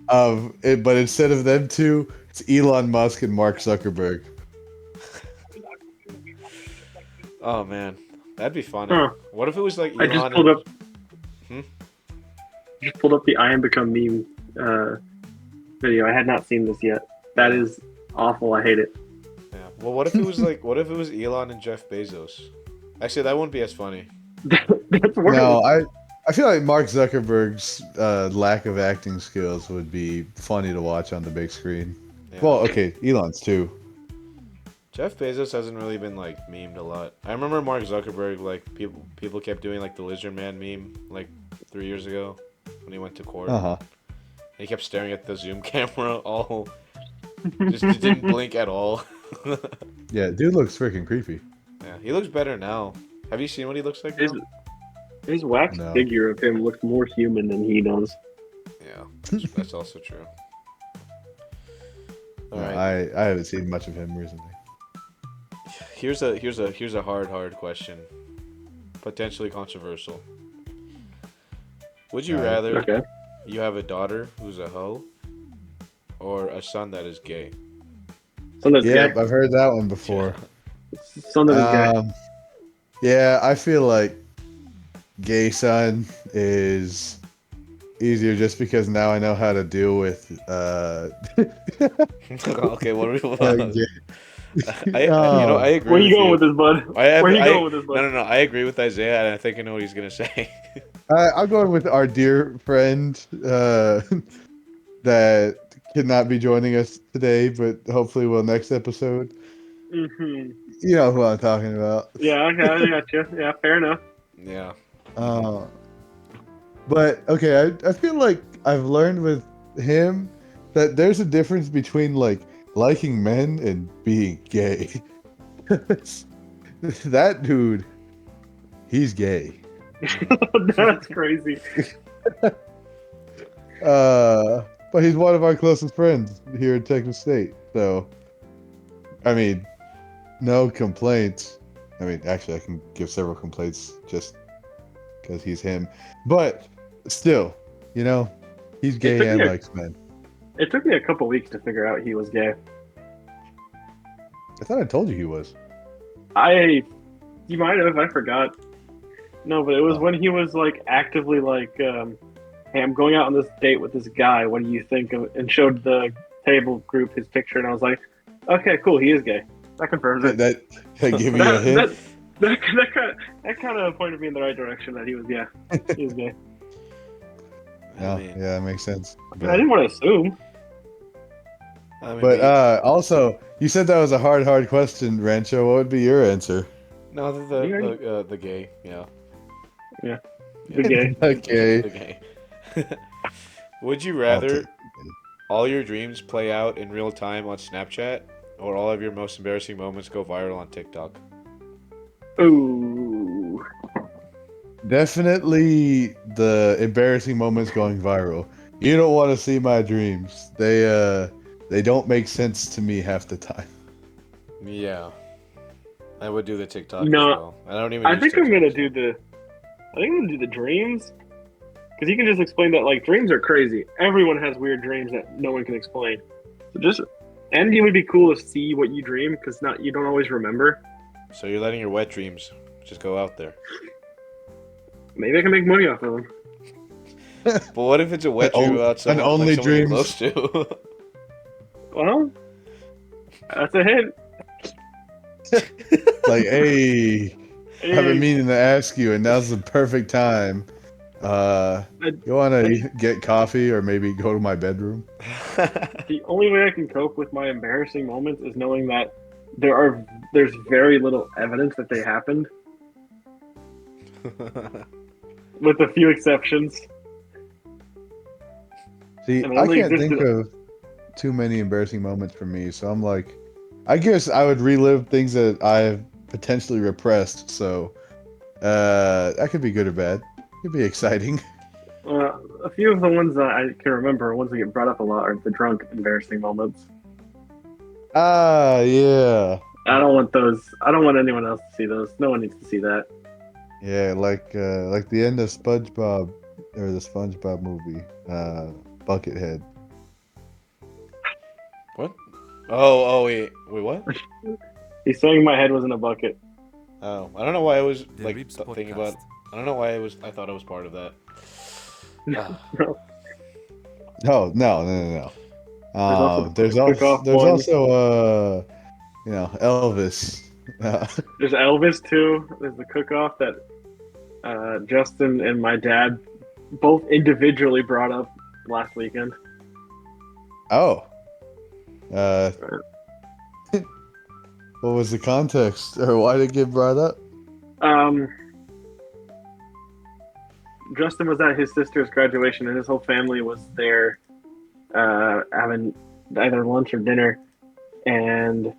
Of it, but instead of them two, it's Elon Musk and Mark Zuckerberg. Oh man, that'd be funny. Huh. What if it was like Elon I just pulled up. Hmm? Just pulled up the "I Am Become Meme" video. I had not seen this yet. That is awful. I hate it. Yeah. Well, what if it was like, what if it was Elon and Jeff Bezos? Actually, that wouldn't be as funny. That's worse. No, I feel like Mark Zuckerberg's lack of acting skills would be funny to watch on the big screen. Yeah. Well, okay, Elon's too. Jeff Bezos hasn't really been like memed a lot. I remember Mark Zuckerberg, like people kept doing like the lizard man meme like 3 years ago when he went to court. Uh-huh. He kept staring at the Zoom camera all, just didn't blink at all. Yeah, dude looks freaking creepy. Yeah, he looks better now. Have you seen what he looks like now? His wax No. figure of him looks more human than he does. Yeah, that's also true. All No, right. I haven't seen much of him recently. Here's a hard question, potentially controversial. Would you rather Okay. you have a daughter who's a hoe, or a son that is gay? Son that's Yep, gay. I've heard that one before. Son that is gay. Yeah, I feel like gay son is easier just because now I know how to deal with Okay, what are we? gay. I agree. Where you with going with this, bud? Where you going with this, bud? No. I agree with Isaiah, and I think I know what he's gonna say. I'm going with our dear friend that cannot be joining us today, but hopefully will next episode. Mm-hmm. You know who I'm talking about. Yeah, okay, I got you. Yeah, fair enough. Yeah. But okay, I feel like I've learned with him that there's a difference between like liking men and being gay. That dude, he's gay. That's crazy. But he's one of our closest friends here in Texas State. So, I mean, no complaints. I mean, actually, I can give several complaints just because he's him. But still, he's gay and likes men. It took me a couple weeks to figure out he was gay. I thought I told you he was. You might have, I forgot. No, but it was when he was like actively like, hey, I'm going out on this date with this guy. What do you think of? And showed the table group his picture, and I was like, okay, cool, he is gay. That confirms it. That give you a hint. That kind of pointed me in the right direction that he was gay. He was gay. Yeah, I mean, that makes sense. I didn't want to assume. I mean, But also, you said that was a hard question, Rancho. What would be your answer? No, the gay. Yeah. Yeah. The gay. Okay. The gay. Would you I'll take rather it. all your dreams play out in real time on Snapchat, or all of your most embarrassing moments go viral on TikTok? Ooh. Definitely the embarrassing moments going viral. You don't want to see my dreams. They don't make sense to me half the time. Yeah, I would do the TikTok as No, well. I don't even. I use think I'm TikTok, gonna so- do the. I think I'm gonna do the dreams, because you can just explain that like dreams are crazy. Everyone has weird dreams that no one can explain. So just, and it would be cool to see what you dream, because not you don't always remember. So you're letting your wet dreams just go out there. Maybe I can make money off of them. But what if it's a wet dream about And someone, only someone you're dreams. close to? Well, that's a hint. Like, hey, I've been Hey, meaning to ask you, and now's the perfect time. You want to get coffee or maybe go to my bedroom? the only way I can cope with my embarrassing moments is knowing that there's very little evidence that they happened, with a few exceptions. See, And it I only can't think existed. of too many embarrassing moments for me, so I'm like, I guess I would relive things that I've potentially repressed. So, that could be good or bad. Could be exciting. A few of the ones that I can remember, ones that get brought up a lot, are the drunk embarrassing moments. Ah, yeah, I don't want those. I don't want anyone else to see those. No one needs to see that. yeah, like the end of SpongeBob or the SpongeBob movie, Buckethead. What? Oh, wait, what? He's saying my head was in a bucket. Oh, I don't know why I was like Ribs thinking podcast. about. I don't know why I thought it was part of that. Ah. No, no. There's also There's the also cook-off one. Elvis. There's Elvis too. There's the cook-off that Justin and my dad both individually brought up last weekend. Oh. What was the context, or why did it get brought up? Justin was at his sister's graduation, and his whole family was there, having either lunch or dinner, and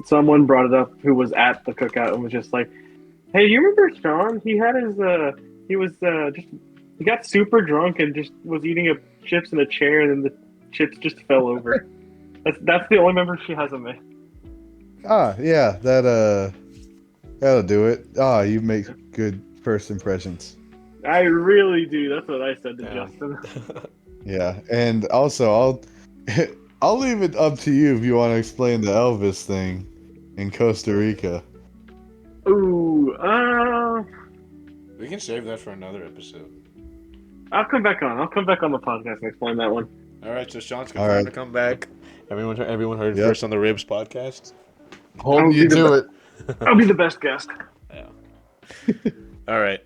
someone brought it up who was at the cookout and was just like, "Hey, you remember Sean? He had his he got super drunk and just was eating chips in a chair, and then the chips just fell over." That's the only memory she has of me. Ah, yeah, that'll do it. Ah, you make good first impressions. I really do. That's what I said to Yeah. Justin. Yeah, and also I'll leave it up to you if you want to explain the Elvis thing in Costa Rica. Ooh, We can save that for another episode. I'll come back on. I'll come back on the podcast and explain that one. All right, so Sean's All confirmed right. to come back. Everyone heard it Yep. first on the Ribs podcast. Holding you to it. I'll be the best guest. Yeah. All right.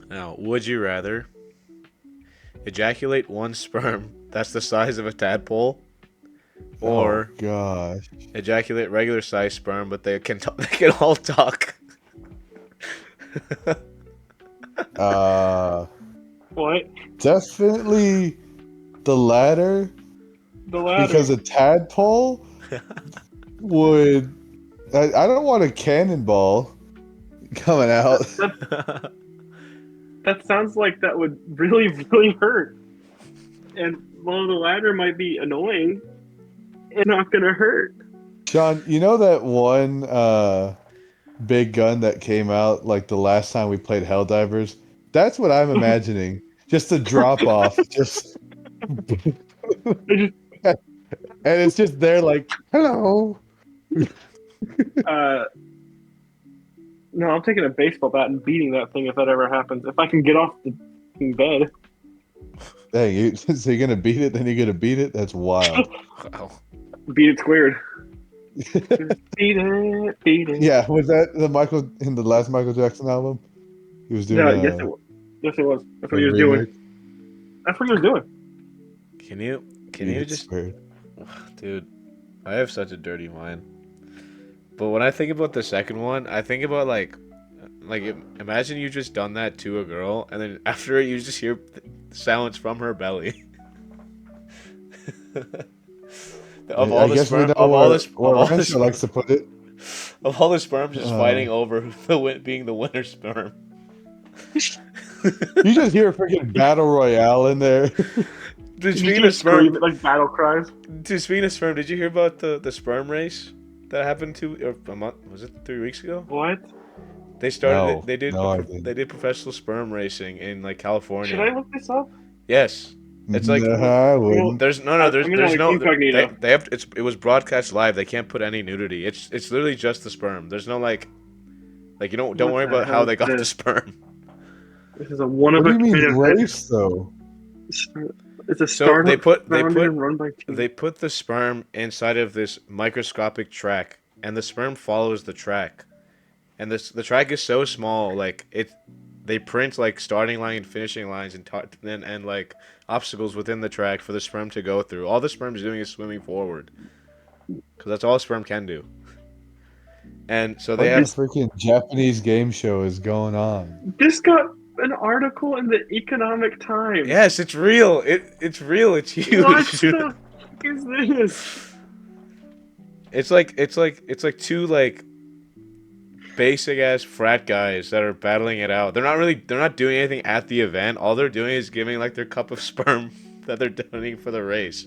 Now, would you rather ejaculate one sperm that's the size of a tadpole, or Oh gosh. ejaculate regular size sperm but they can all talk? What? Definitely the latter, The ladder. because a tadpole would. I don't want a cannonball coming out. That sounds like that would really, really hurt. And while the ladder might be annoying, it's not gonna hurt. Sean, you know that one big gun that came out like the last time we played Helldivers? That's what I'm imagining. Just a drop off, just It and it's just there like, hello. no, I'm taking a baseball bat and beating that thing if that ever happens. If I can get off the fucking bed. Dang, so you're gonna beat it, then you're gonna beat it? That's wild. Wow. Beat it squared. Beat it. Yeah, was that the Michael in the last Michael Jackson album? He was doing Yeah, yes it was. Yes it was. That's what he was doing. That's what he was doing. Can you just, dude? I have such a dirty mind. But when I think about the second one, I think about like imagine you just done that to a girl, and then after it, you just hear sounds from her belly. Of all I the guess we sperm, know of all this, where of all the Rancho sperm, likes to put it. of all the sperms just Uh, fighting over being the winner sperm. you just hear a freaking battle royale in there. Dude, You speaking of just scream sperm, like battle cries. did you hear about the sperm race that happened a month? Was it 3 weeks ago? What? They started. No, They did. no, I They didn't. did professional sperm racing in like Should California. I look this up? Yes, it's like No, I Well, wouldn't. there's no. I'm in like incognito. They have. It was broadcast live. They can't put any nudity. It's literally just the sperm. There's no like you don't What worry the about hell how is they got the this? sperm. This is a one What of do a you mean kind event. race though? It's a So startup founded and run by teens. they put the sperm inside of this microscopic track, and the sperm follows the track. And the track is so small, like they print like starting line and finishing lines and like obstacles within the track for the sperm to go through. All the sperm's doing is swimming forward, because that's all a sperm can do. And so they What have the freaking Japanese game show is going on? This got an article in the Economic Times. yes, it's real. It's real. It's huge. What the fuck is this? It's like two like basic ass frat guys that are battling it out. They're not doing anything at the event. All they're doing is giving like their cup of sperm that they're donating for the race.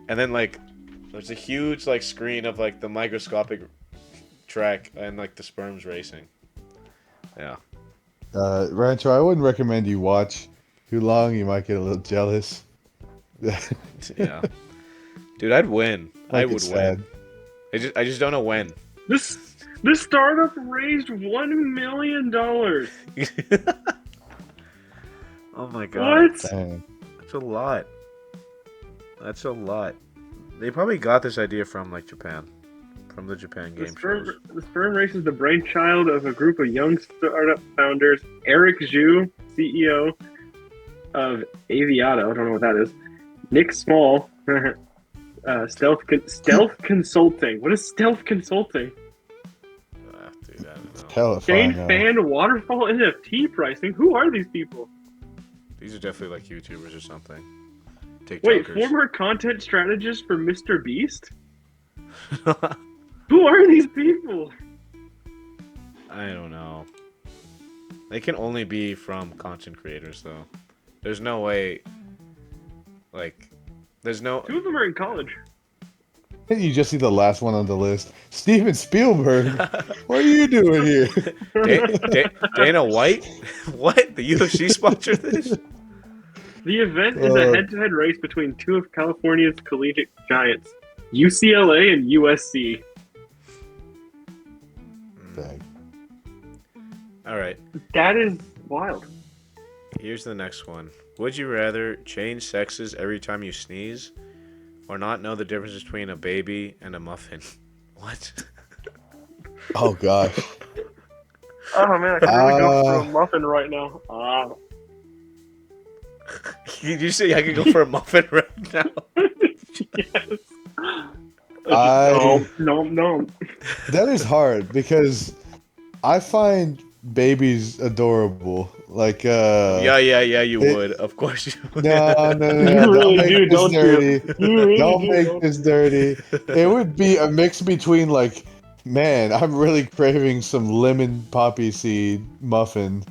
And then like there's a huge like screen of like the microscopic track and like the sperms racing. Yeah. Rancho, I wouldn't recommend you watch too long. You might get a little jealous. Yeah. Dude, I'd win. I would it's win. I just don't know when. This startup raised $1 million. Oh my god. What? Dang. That's a lot. That's a lot. They probably got this idea from like Japan. From the Japan game shows. The sperm race is the brainchild of a group of young startup founders. Eric Zhu, CEO of Aviato, I don't know what that is. Nick Small, Stealth Consulting. What is Stealth Consulting? Dude, I don't know. Terrifying. Jane Fan Waterfall NFT pricing. Who are these people? These are definitely like YouTubers or something. Wait, TikTokers. former content strategist for Mr. Beast? Who are these people? I don't know. They can only be from content creators, though. There's no way. Like, there's no. Two of them are in college. You just see the last one on the list. Steven Spielberg. What are you doing here? Dana White? What? The UFC sponsored this? The event is a head-to-head race between two of California's collegiate giants, UCLA and USC. Dang. All right. That is wild. Here's the next one. Would you rather change sexes every time you sneeze, or not know the difference between a baby and a muffin? What? Oh gosh. Oh man, I can really go for a muffin right now. Did you say I could go for a muffin right now? Yes. I- No. That is hard because I find babies adorable. Like Yeah, you would. Of course you would. No. You really do, don't you? dirty. You really Don't do, make don't this dirty. It would be a mix between like, man, I'm really craving some lemon poppy seed muffin,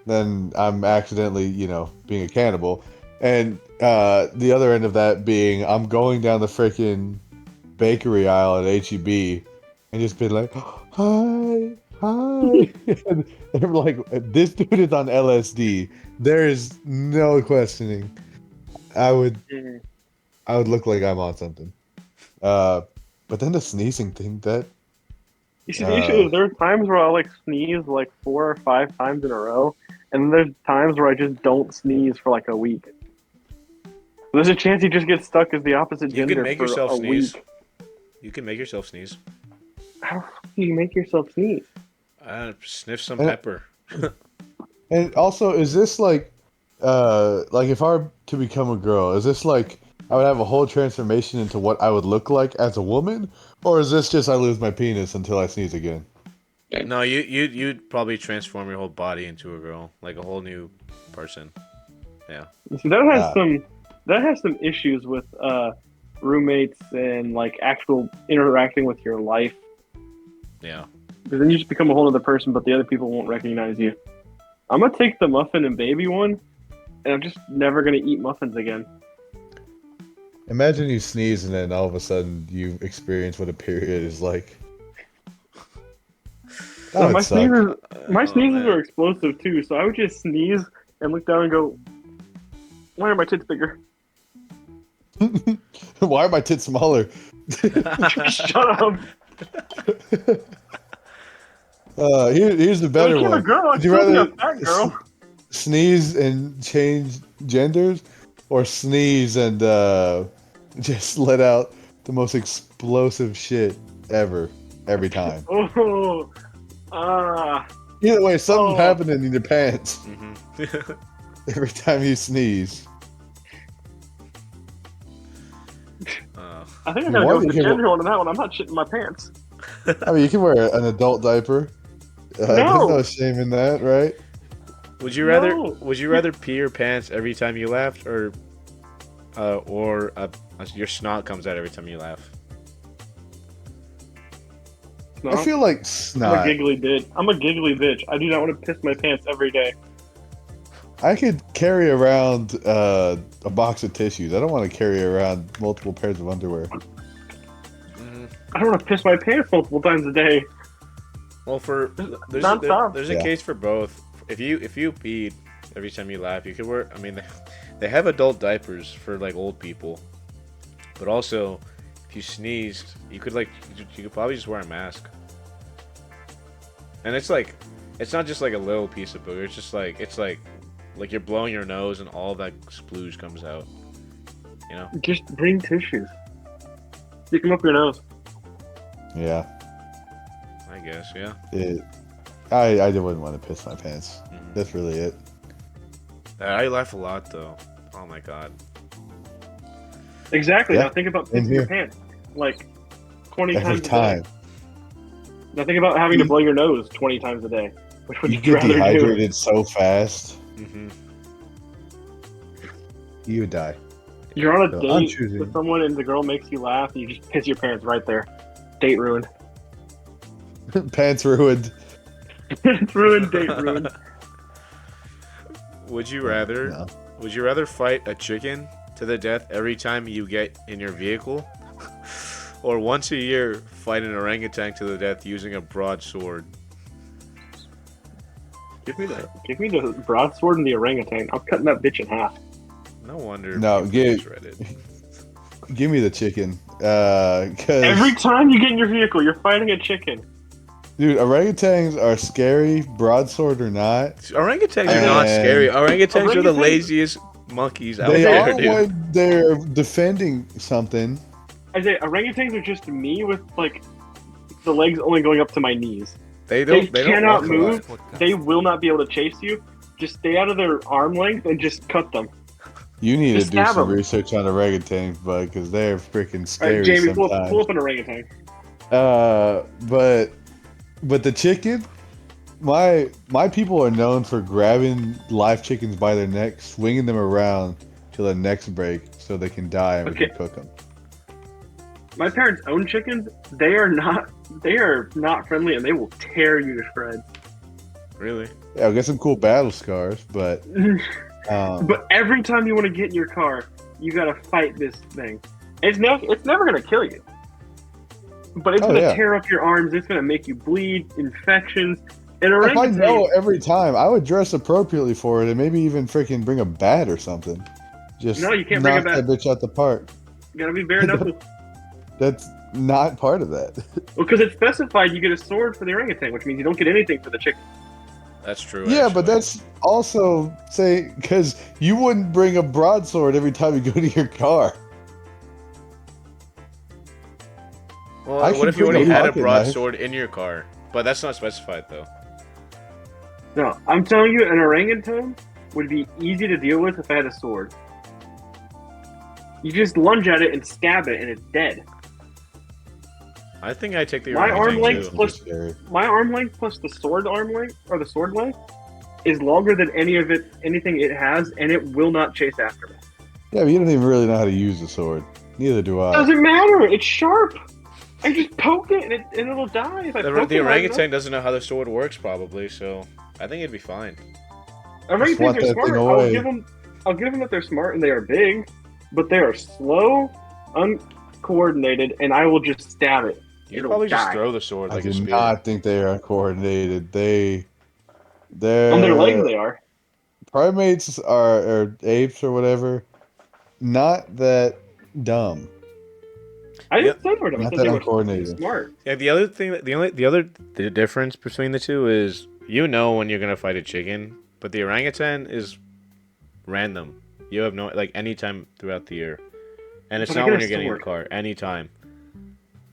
then I'm accidentally, being a cannibal. And the other end of that being I'm going down the freaking bakery aisle at HEB and just being like, hi. And they're like, this dude is on LSD. There is no questioning. I would look like I'm on something. But then the sneezing thing, that You see, the issue is there are times where I'll like sneeze like 4 or 5 times in a row, and then there's times where I just don't sneeze for like a week. There's a chance you just get stuck as the opposite You gender can make for yourself a sneeze. week. You can make yourself sneeze. How the fuck do you make yourself sneeze? Sniff some pepper. And also, is this like if I were to become a girl, is this like I would have a whole transformation into what I would look like as a woman, or is this just I lose my penis until I sneeze again? No, you'd probably transform your whole body into a girl, like a whole new person. Yeah. See, that has some issues with roommates and like actual interacting with your life. Yeah. Because then you just become a whole other person, but the other people won't recognize you. I'm gonna take the muffin and baby one, and I'm just never gonna eat muffins again. Imagine you sneeze and then all of a sudden you experience what a period is like. That would My suck. sneezes are explosive too, so I would just sneeze and look down and go, "Why are my tits bigger?" Why are my tits smaller? Shut up. Here's the better If I'm one. a girl, I'd Would you still be a rather fat girl. sneeze and change genders, or sneeze and just let out the most explosive shit ever, every time? Oh, Either way, something's happening in your pants Mm-hmm. every time you sneeze. I think I gotta Why go do with you the give gender one on that one. I'm not shitting my pants. I mean, you can wear an adult diaper. There's no shame in that, right? Would you rather pee your pants every time you laughed, or your snot comes out every time you laugh? No, I feel like I'm a snot. giggly bitch. I do not want to piss my pants every day. I could carry around a box of tissues. I don't want to carry around multiple pairs of underwear. I don't want to piss my pants multiple times a day. Well, Non-stop. there's a case for both. If you peed every time you laugh, you could wear. I mean, they have adult diapers for like old people, but also if you sneezed, you could probably just wear a mask. And it's not just like a little piece of booger. It's like you're blowing your nose and all that splooge comes out. You know. Just bring tissues. Stick them up your nose. Yeah. I guess, yeah. I wouldn't want to piss my pants. Mhm. That's really it. I laugh a lot though. Oh my god. Exactly. Yeah. Now think about In pissing your here. pants like 20 Every times a time. day. Now think about having to blow your nose 20 times a day. Which would You you get rather do? dehydrated so fast, Mm-hmm. you would die. You're on a So I'm date choosing- with someone and the girl makes you laugh and you just piss your pants right there. Date ruined. Pants ruined. It's ruined, date ruined. Would you rather? No. Would you rather fight a chicken to the death every time you get in your vehicle, or once a year fight an orangutan to the death using a broadsword? Give me the broadsword and the orangutan. I'm cutting that bitch in half. No wonder. No, people give- misread it. Give me the chicken. Cause Every time you get in your vehicle, you're fighting a chicken. dude, orangutans are scary, broadsword or not. Orangutans are not And- scary. Orangutans are the Orangutans- laziest monkeys out They there, are dude. when they're defending something. I say orangutans are just me with like the legs only going up to my knees. They They don't cannot walk a lot. move. They will not be able to chase you. Just stay out of their arm length and just cut them. You need Just to do stab some 'em. research on orangutans, bud, because they're freaking All scary right, Jamie, pull sometimes. up an orangutan. But the chicken, my people are known for grabbing live chickens by their neck, swinging them around till their necks break so they can die and we Okay. can cook them. My parents own chickens. They are not friendly, and they will tear you to shreds. Really? Yeah, I'll get some cool battle scars, but But every time you want to get in your car, you gotta fight this thing. It's never gonna kill you, but it's gonna yeah. tear up your arms. It's gonna make you bleed, infections. And if I orangutan, know every time, I would dress appropriately for it and maybe even freaking bring a bat or something. Just No, you can't bring a knock bat. that bitch out the park. you gotta be bare knuckles. That's not part of that. Well, because it's specified you get a sword for the orangutan, which means you don't get anything for the chicken. That's true. Yeah, actually. but that's also say because you wouldn't bring a broadsword every time you go to your car. Well, I what could if you bring already a had a pocket broadsword in your car? But that's not specified though. No, I'm telling you, an orangutan would be easy to deal with if I had a sword. You just lunge at it and stab it, and it's dead. I think I take the My arm orangutan length too. plus my arm length plus the sword arm length or the sword length is longer than anything it has, and it will not chase after me. Yeah, but you don't even really know how to use the sword. Neither do I. Doesn't matter. It's sharp. I just poke it, and it'll die if I poke The it. orangutan doesn't know how the sword works, probably, so I think it'd be fine. Orangutans want are that smart. thing away. I'll give them that they're smart and they are big, but they are slow, uncoordinated, and I will just stab it. You'd It'll probably just die. throw the sword I like a do spear. not think they are coordinated. They're On their legs, they are. primates or apes or whatever. Not that dumb. I didn't say they were dumb. I Not said that they were uncoordinated. smart. Yeah, the other thing, the difference between the two is you know when you're gonna fight a chicken, but the orangutan is random. You have no like any time throughout the year, and it's But I not get when a you're getting in sword. the car. Anytime.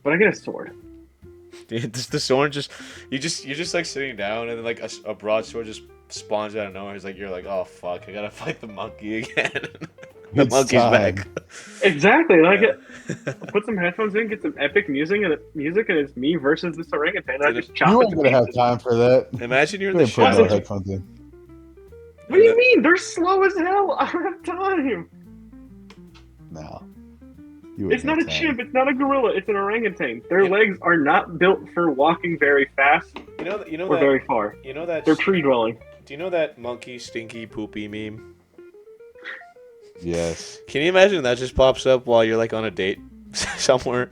But I get a sword. The sword just you're just like sitting down and then like a broadsword just spawns out of nowhere. It's like you're like, oh fuck, I gotta fight the monkey again. The It's monkey's time. back. Exactly. And Yeah. put some headphones in, get some epic music, and it's me versus this orangutan. I Dude, just chop You it ain't to gonna have pieces. time for that. Imagine you're in You the ain't putting no shower. headphones in. What do you mean? They're slow as hell. I don't have time. No. You It's wouldn't not a have time. chimp. It's not a gorilla. It's an orangutan. Their Yeah. legs are not built for walking very fast You know or that very far. you know that They're tree dwelling. Do you know that monkey stinky poopy meme? Yes. Can you imagine that just pops up while you're like on a date somewhere,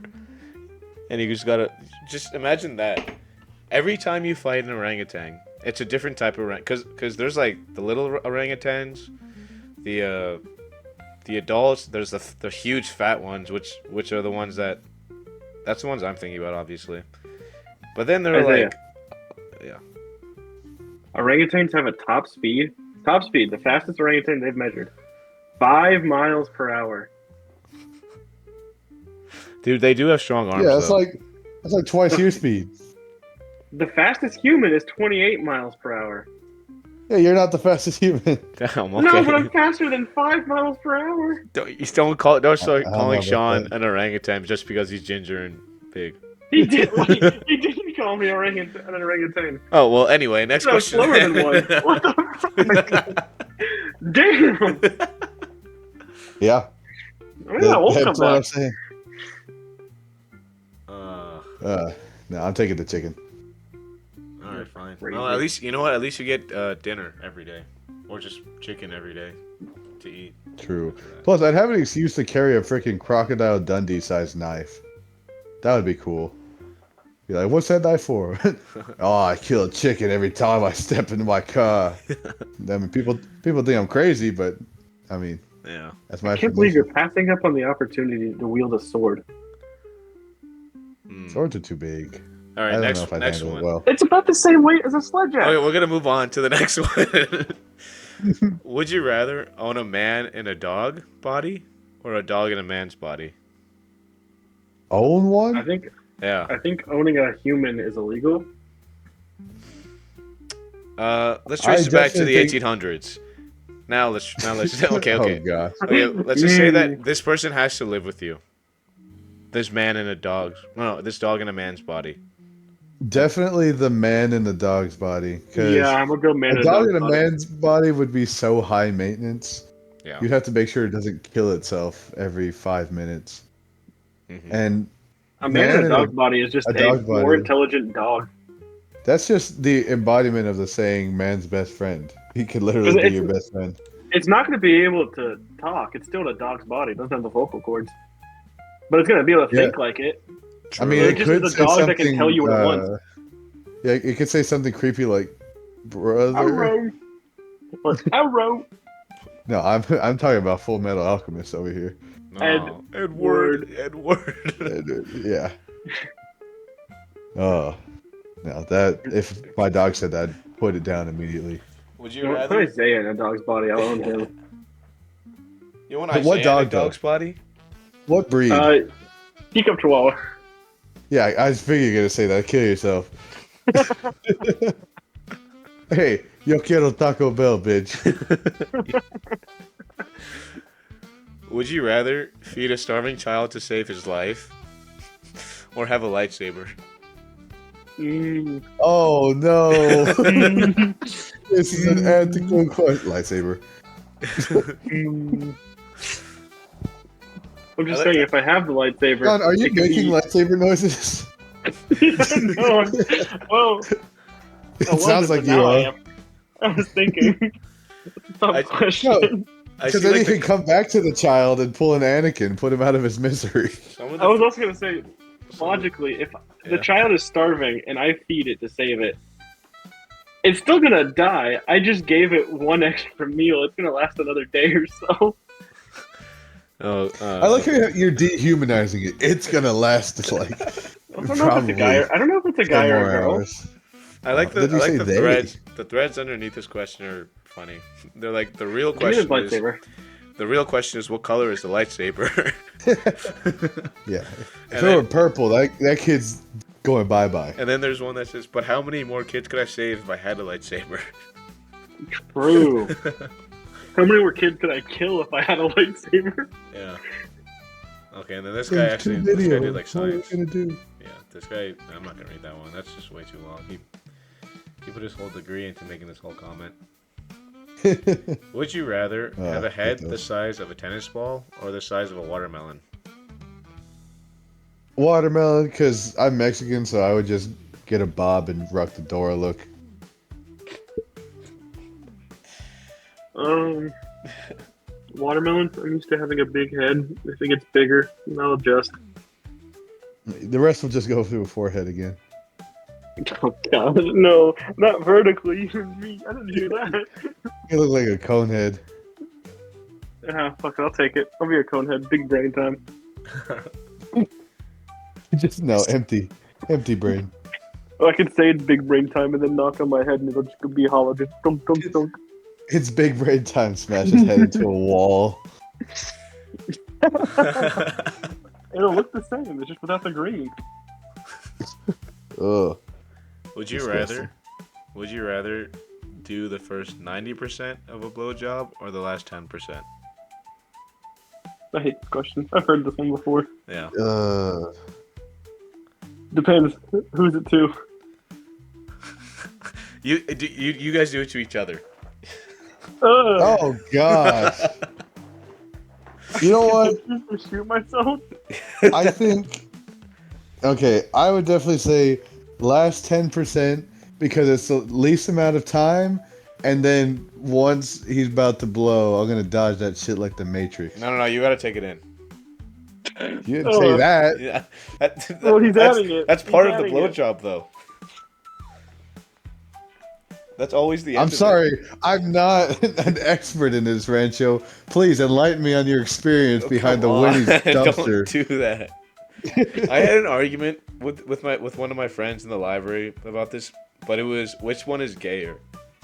and you just gotta just imagine that every time you fight an orangutan, it's a different type of because there's like the little orangutans, the adults. There's the huge fat ones, which are the ones that's the ones I'm thinking about, obviously. But then there are Isaiah. like, yeah, Orangutans have a top speed. Top speed. The fastest orangutan they've measured. 5 miles per hour. dude, they do have strong arms. Yeah, it's though. like twice your speed. The fastest human is 28 miles per hour. Yeah, you're not the fastest human. Damn, No, okay. but I'm faster than 5 miles per hour. Don't start I don't calling know Sean about that. an orangutan just because he's ginger and big. He did. He didn't call me an orangutan. Oh well. Anyway, next So question. slower than one. What the fuck? Damn. Yeah. Maybe I won't come That's what I'm back. saying. No, I'm taking the chicken. All right, fine. Crazy. Well, at least you know what. At least you get dinner every day, or just chicken every day to eat. True. Plus, I'd have an excuse to carry a freaking Crocodile Dundee-sized knife. That would be cool. Be like, what's that knife for? Oh, I kill a chicken every time I step into my car. I mean, people think I'm crazy, but I mean, Yeah. that's my I can't believe explanation. you're passing up on the opportunity to wield a sword. Mm. Swords are too big. All I right, don't next know if I next handle one. it well. It's about the same weight as a sledgehammer. Okay, we're gonna move on to the next one. Would you rather own a man in a dog body or a dog in a man's body? Own one? I think Yeah. owning a human is illegal. Let's trace it back to the definitely think- 1800s. Now let's okay. Oh gosh. Okay, let's just say that this person has to live with you. This man in a dog's this dog in a man's body. Definitely the man in the dog's body. 'Cause Yeah, I'm gonna go man. a dog in a man's body would be so high maintenance. Yeah. You'd have to make sure it doesn't kill itself every 5 minutes. Mhm. And A man in man a in dog's body is just a a dog more body. intelligent dog. that's just the embodiment of the saying man's best friend. He could literally 'Cause be it's- your best friend. It's not going to be able to talk. It's still in a dog's body. It doesn't have the vocal cords. But it's going to be able to Yeah. think like it. I mean, So it it just could is a say dog that something. can tell you what it wants. Yeah, it could say something creepy like brother. Arrow. Or arrow. No, I'm talking about Full Metal Alchemist over here. No. Edward. Yeah. Oh, no, that if my dog said that, I'd put it down immediately. Would You you know, put rather? Isaiah in a dog's body. I'll own him. You want But what Isaiah in a dog, though? dog's body? What breed? Teacup Chihuahua. Yeah, I was figuring you're gonna say that. Kill yourself. Hey, yo quiero Taco Bell, bitch. Would you rather feed a starving child to save his life, or have a lightsaber? Oh no! Mm. This is an ethical question. Lightsaber. I'm just saying, if I have the lightsaber, John, are you it could making be... lightsaber noises? No, well, It sounds like you are. I was thinking. Tough question. I Because see, then like, you can come back to the child and pull an Anakin, put him out of his misery. I was also gonna say, logically, if the child is starving and I feed it to save it, it's still gonna die. I just gave it one extra meal. It's gonna last another day or so. I like how you're dehumanizing it. It's gonna last like I don't know if it's a guy. I don't know if it's a guy or a girl. hours. I like the Did you say they? threads. The threads underneath this question are funny. They're like the real question is. Lightsaber. The real question is, what color is the lightsaber? Yeah, if it were purple, that kid's going bye-bye. And then there's one that says, "But how many more kids could I save if I had a lightsaber?" True. How many more kids could I kill if I had a lightsaber? Yeah. Okay, and then this guy actually, this guy did like science. What are we gonna do? Yeah, this guy. I'm not gonna read that one. That's just way too long. He put his whole degree into making this whole comment. Would you rather have a head the size of a tennis ball or the size of a watermelon? Watermelon, because I'm Mexican, so I would just get a bob and rock the door look. Watermelon. I'm used to having a big head. If it gets bigger, I'll adjust. The rest will just go through a forehead again. Oh god, no, not vertically. I didn't do that. You look like a cone head. Fuck it, I'll take it. I'll be a conehead. Big brain time. Just no, empty brain. I could say it's big brain time and then knock on my head and it'll just be hollow. Just dunk, dunk, dunk. It's big brain time. Smash his head into a wall. It'll look the same. It's just without the green. Ugh. Would you rather do the first 90% of a blowjob or the last 10%? I hate this question. I've heard this one before. Yeah. Depends. Who's it to? You guys do it to each other. Oh gosh. You know what? I shoot myself. I think. Okay, I would definitely say last 10% because it's the least amount of time, and then once he's about to blow, I'm gonna dodge that shit like the Matrix. No, you gotta take it in. You didn't say that. Yeah. Well, he's adding it. That's part of the blowjob, though. That's always the end. I'm sorry, I'm not an expert in this, Rancho. Please enlighten me on your experience behind the Winnie's dumpster. Don't do that. I had an argument with one of my friends in the library about this, but it was which one is gayer,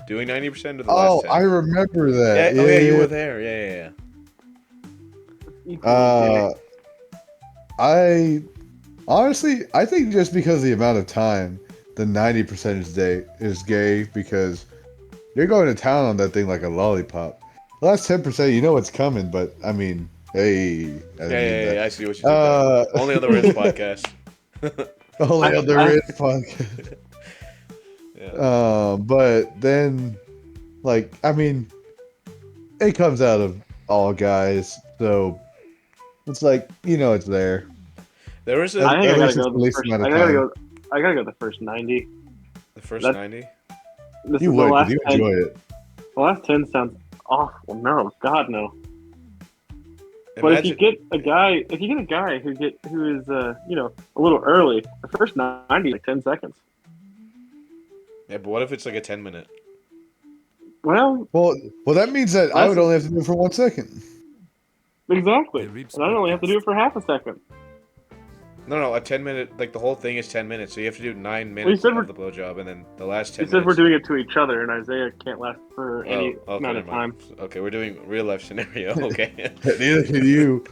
doing 90% of the last 10? I remember that. Yeah, you were there. Yeah. I honestly, I think just because of the amount of time, the 90% is gay because you're going to town on that thing like a lollipop. The last 10%, you know what's coming, but I mean, hey. I see what you did. Only on the Ritz podcast. Only on the Ritz podcast. Yeah. But then, like, I mean, it comes out of all guys, so it's like, you know, it's there. There was a. I think I gotta go the first. I gotta go the first 90. The first 90. You would, you enjoy it. The last 10 sounds awful. No, God no. But if you get a guy who is a little early, the first 90 is like 10 seconds. Yeah, but what if it's like a 10-minute? Well, that means that I would only have to do it for 1 second. Exactly. And I only have to do it for half a second. No, a 10-minute, like the whole thing is 10 minutes, so you have to do 9 minutes of the blowjob, and then the last 10 minutes. He said we're doing it to each other, and Isaiah can't last for any amount of time. Okay, we're doing real life scenario. Okay. Neither can you.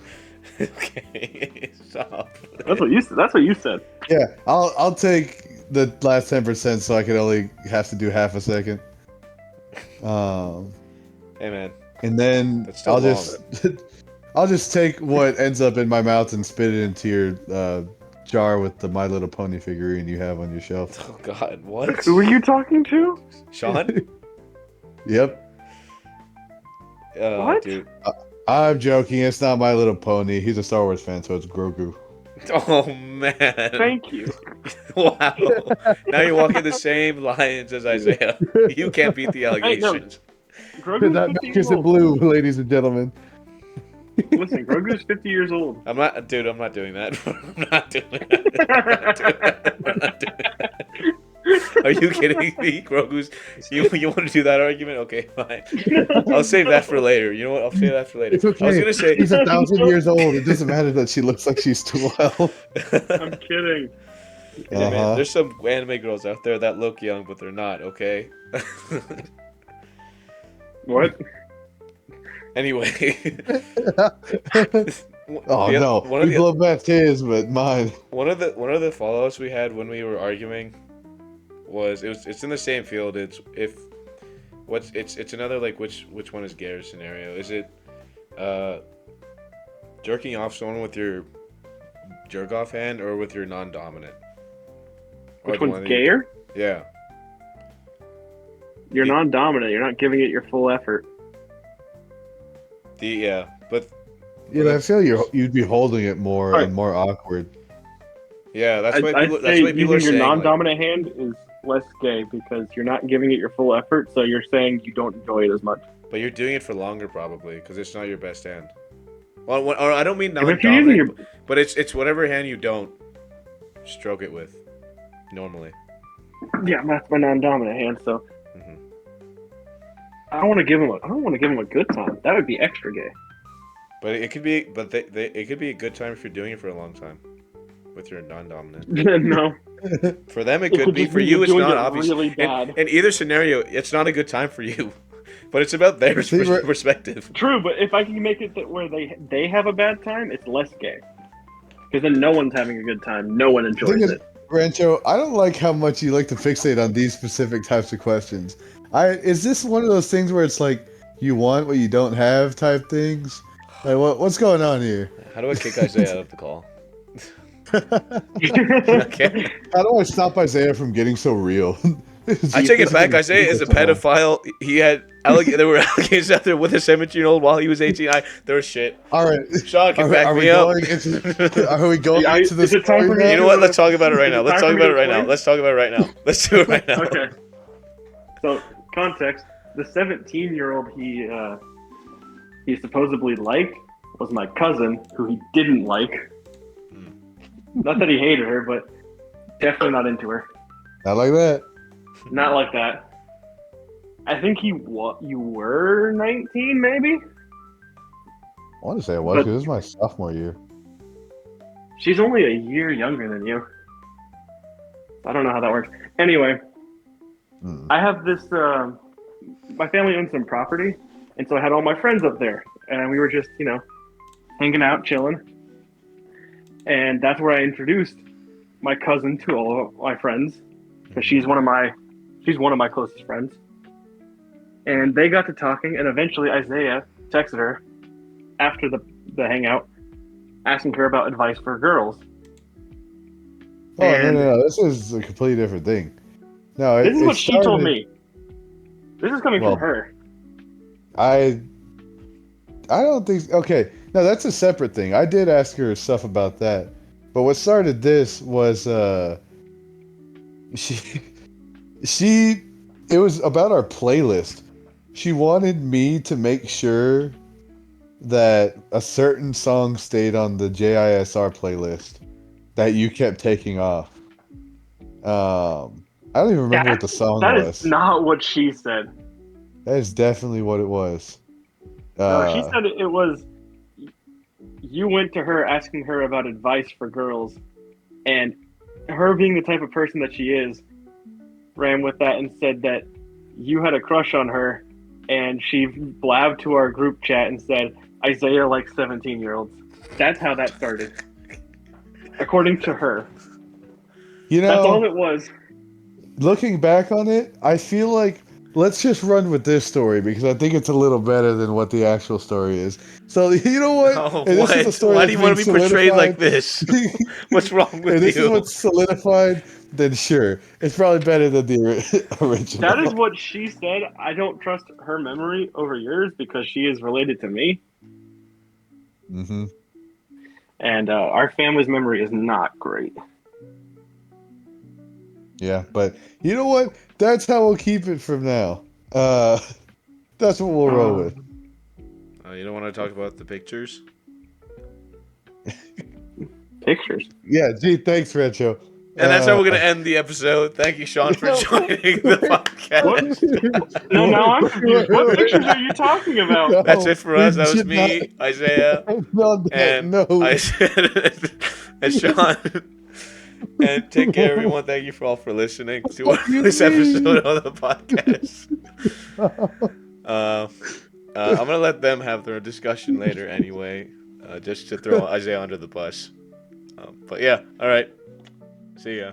Okay, stop. That's what you said. Yeah, I'll take the last 10% so I can only have to do half a second. Hey man. And then I'll I'll just take what ends up in my mouth and spit it into your jar with the My Little Pony figurine you have on your shelf. Oh God, what? Who are you talking to? Sean? Yep. What? Dude. I'm joking. It's not My Little Pony. He's a Star Wars fan, so it's Grogu. Oh man. Thank you. Wow. Now you're walking the same lines as Isaiah. You can't beat the allegations. Grogu's Not 50 years because of old. blue, ladies and gentlemen. Listen, Grogu's 50 years old. I'm not doing that. I'm not doing that. I'm not doing that. Are you kidding me? Grogu's. You want to do that argument? Okay, fine. I'll save that for later. You know what? I'll save that for later. It's okay. I was gonna say He's 1,000 years old. It doesn't matter that she looks like she's 12. I'm kidding. Hey, man, there's some anime girls out there that look young, but they're not. Okay. What? Anyway. Oh no! We blow back his, but mine. One of the follow-ups we had when we were arguing was it's in the same field. It's another like which one is Gare's scenario? Is it jerking off someone with your jerk off hand or with your non-dominant? Which one's gayer? Yeah. You're non-dominant. You're not giving it your full effort. But Yeah, I feel you'd be holding it more and more awkward. yeah, that's why people are using your saying non-dominant hand is less gay because you're not giving it your full effort. So you're saying you don't enjoy it as much. but you're doing it for longer probably because it's not your best hand. Well, or I don't mean If you're using non-dominant, but it's whatever hand you don't stroke it with normally. Yeah, that's my non-dominant hand. So Mhm. I don't want to give him a good time. That would be extra gay. But it could be, it could be a good time if you're doing it for a long time with your non-dominant. No. For them, it could be. just For mean you, you're it's doing not it obvious. really bad. In either scenario, it's not a good time for you. But it's about their perspective. True, but if I can make it that where they have a bad time, it's less gay. Because then no one's having a good time. No one enjoys it. Rancho, I don't like how much you like to fixate on these specific types of questions. Is this one of those things where it's like you want what you don't have type things? Like what's going on here? How do I kick Isaiah out of the call? Okay. How do I stop Isaiah from getting so real? I take it back. Isaiah is a pedophile. He had there were allegations out there with a 17-year-old while he was 18. There was shit. All right, Sean can back me up. Are we going into this? Is it time for me? You know what? Let's talk about it right now. Let's talk about it right now. Let's talk about it right now. Let's do it right now. Okay. So context: the 17-year-old he supposedly liked was my cousin, who he didn't like. Not that he hated her, but definitely not into her. Not like that. Not like that. I think you were 19, maybe? I want to say it was But- because this is my sophomore year. She's only a year younger than you. I don't know how that works. Anyway, I have this. My family owns some property, and so I had all my friends up there, and we were just, hanging out, chilling. And that's where I introduced my cousin to all of my friends, because she's one of my closest friends. And they got to talking, and eventually Isaiah texted her after the hangout, asking her about advice for girls. Oh no! This is a completely different thing. No, This is what she told me. This is coming from her. I don't think. Okay, no, that's a separate thing. I did ask her stuff about that, but what started this was she. It was about our playlist. She wanted me to make sure that a certain song stayed on the JISR playlist that you kept taking off. I don't even remember what the song was. That is not what she said. That is definitely what it was. No, she said it was. You went to her asking her about advice for girls, and her being the type of person that she is, ran with that and said that you had a crush on her, and she blabbed to our group chat and said, Isaiah likes 17-year-olds. That's how that started. According to her. You know, that's all it was. Looking back on it, I feel like let's just run with this story because I think it's a little better than what the actual story is. So you know what? Oh, And this is a what? story Why that's do you want to be being portrayed like solidified. this? What's wrong with If this is you? what's solidified, then sure, it's probably better than the original. That is what she said. I don't trust her memory over yours because she is related to me, Mm-hmm. and our family's memory is not great. Yeah, but you know what? That's how we'll keep it from now. That's what we'll roll with. You don't want to talk about the pictures? Pictures. Yeah, gee, thanks, Rancho. And that's how we're going to end the episode. Thank you, Sean, for joining the podcast. No, now I'm confused. What pictures are you talking about? That's it for us. we That was should me, Isaiah, and no. and Sean. And take care, everyone. Thank you for all for listening to this episode of the podcast. I'm gonna let them have their discussion later, anyway, just to throw Isaiah under the bus. But yeah, all right. See ya.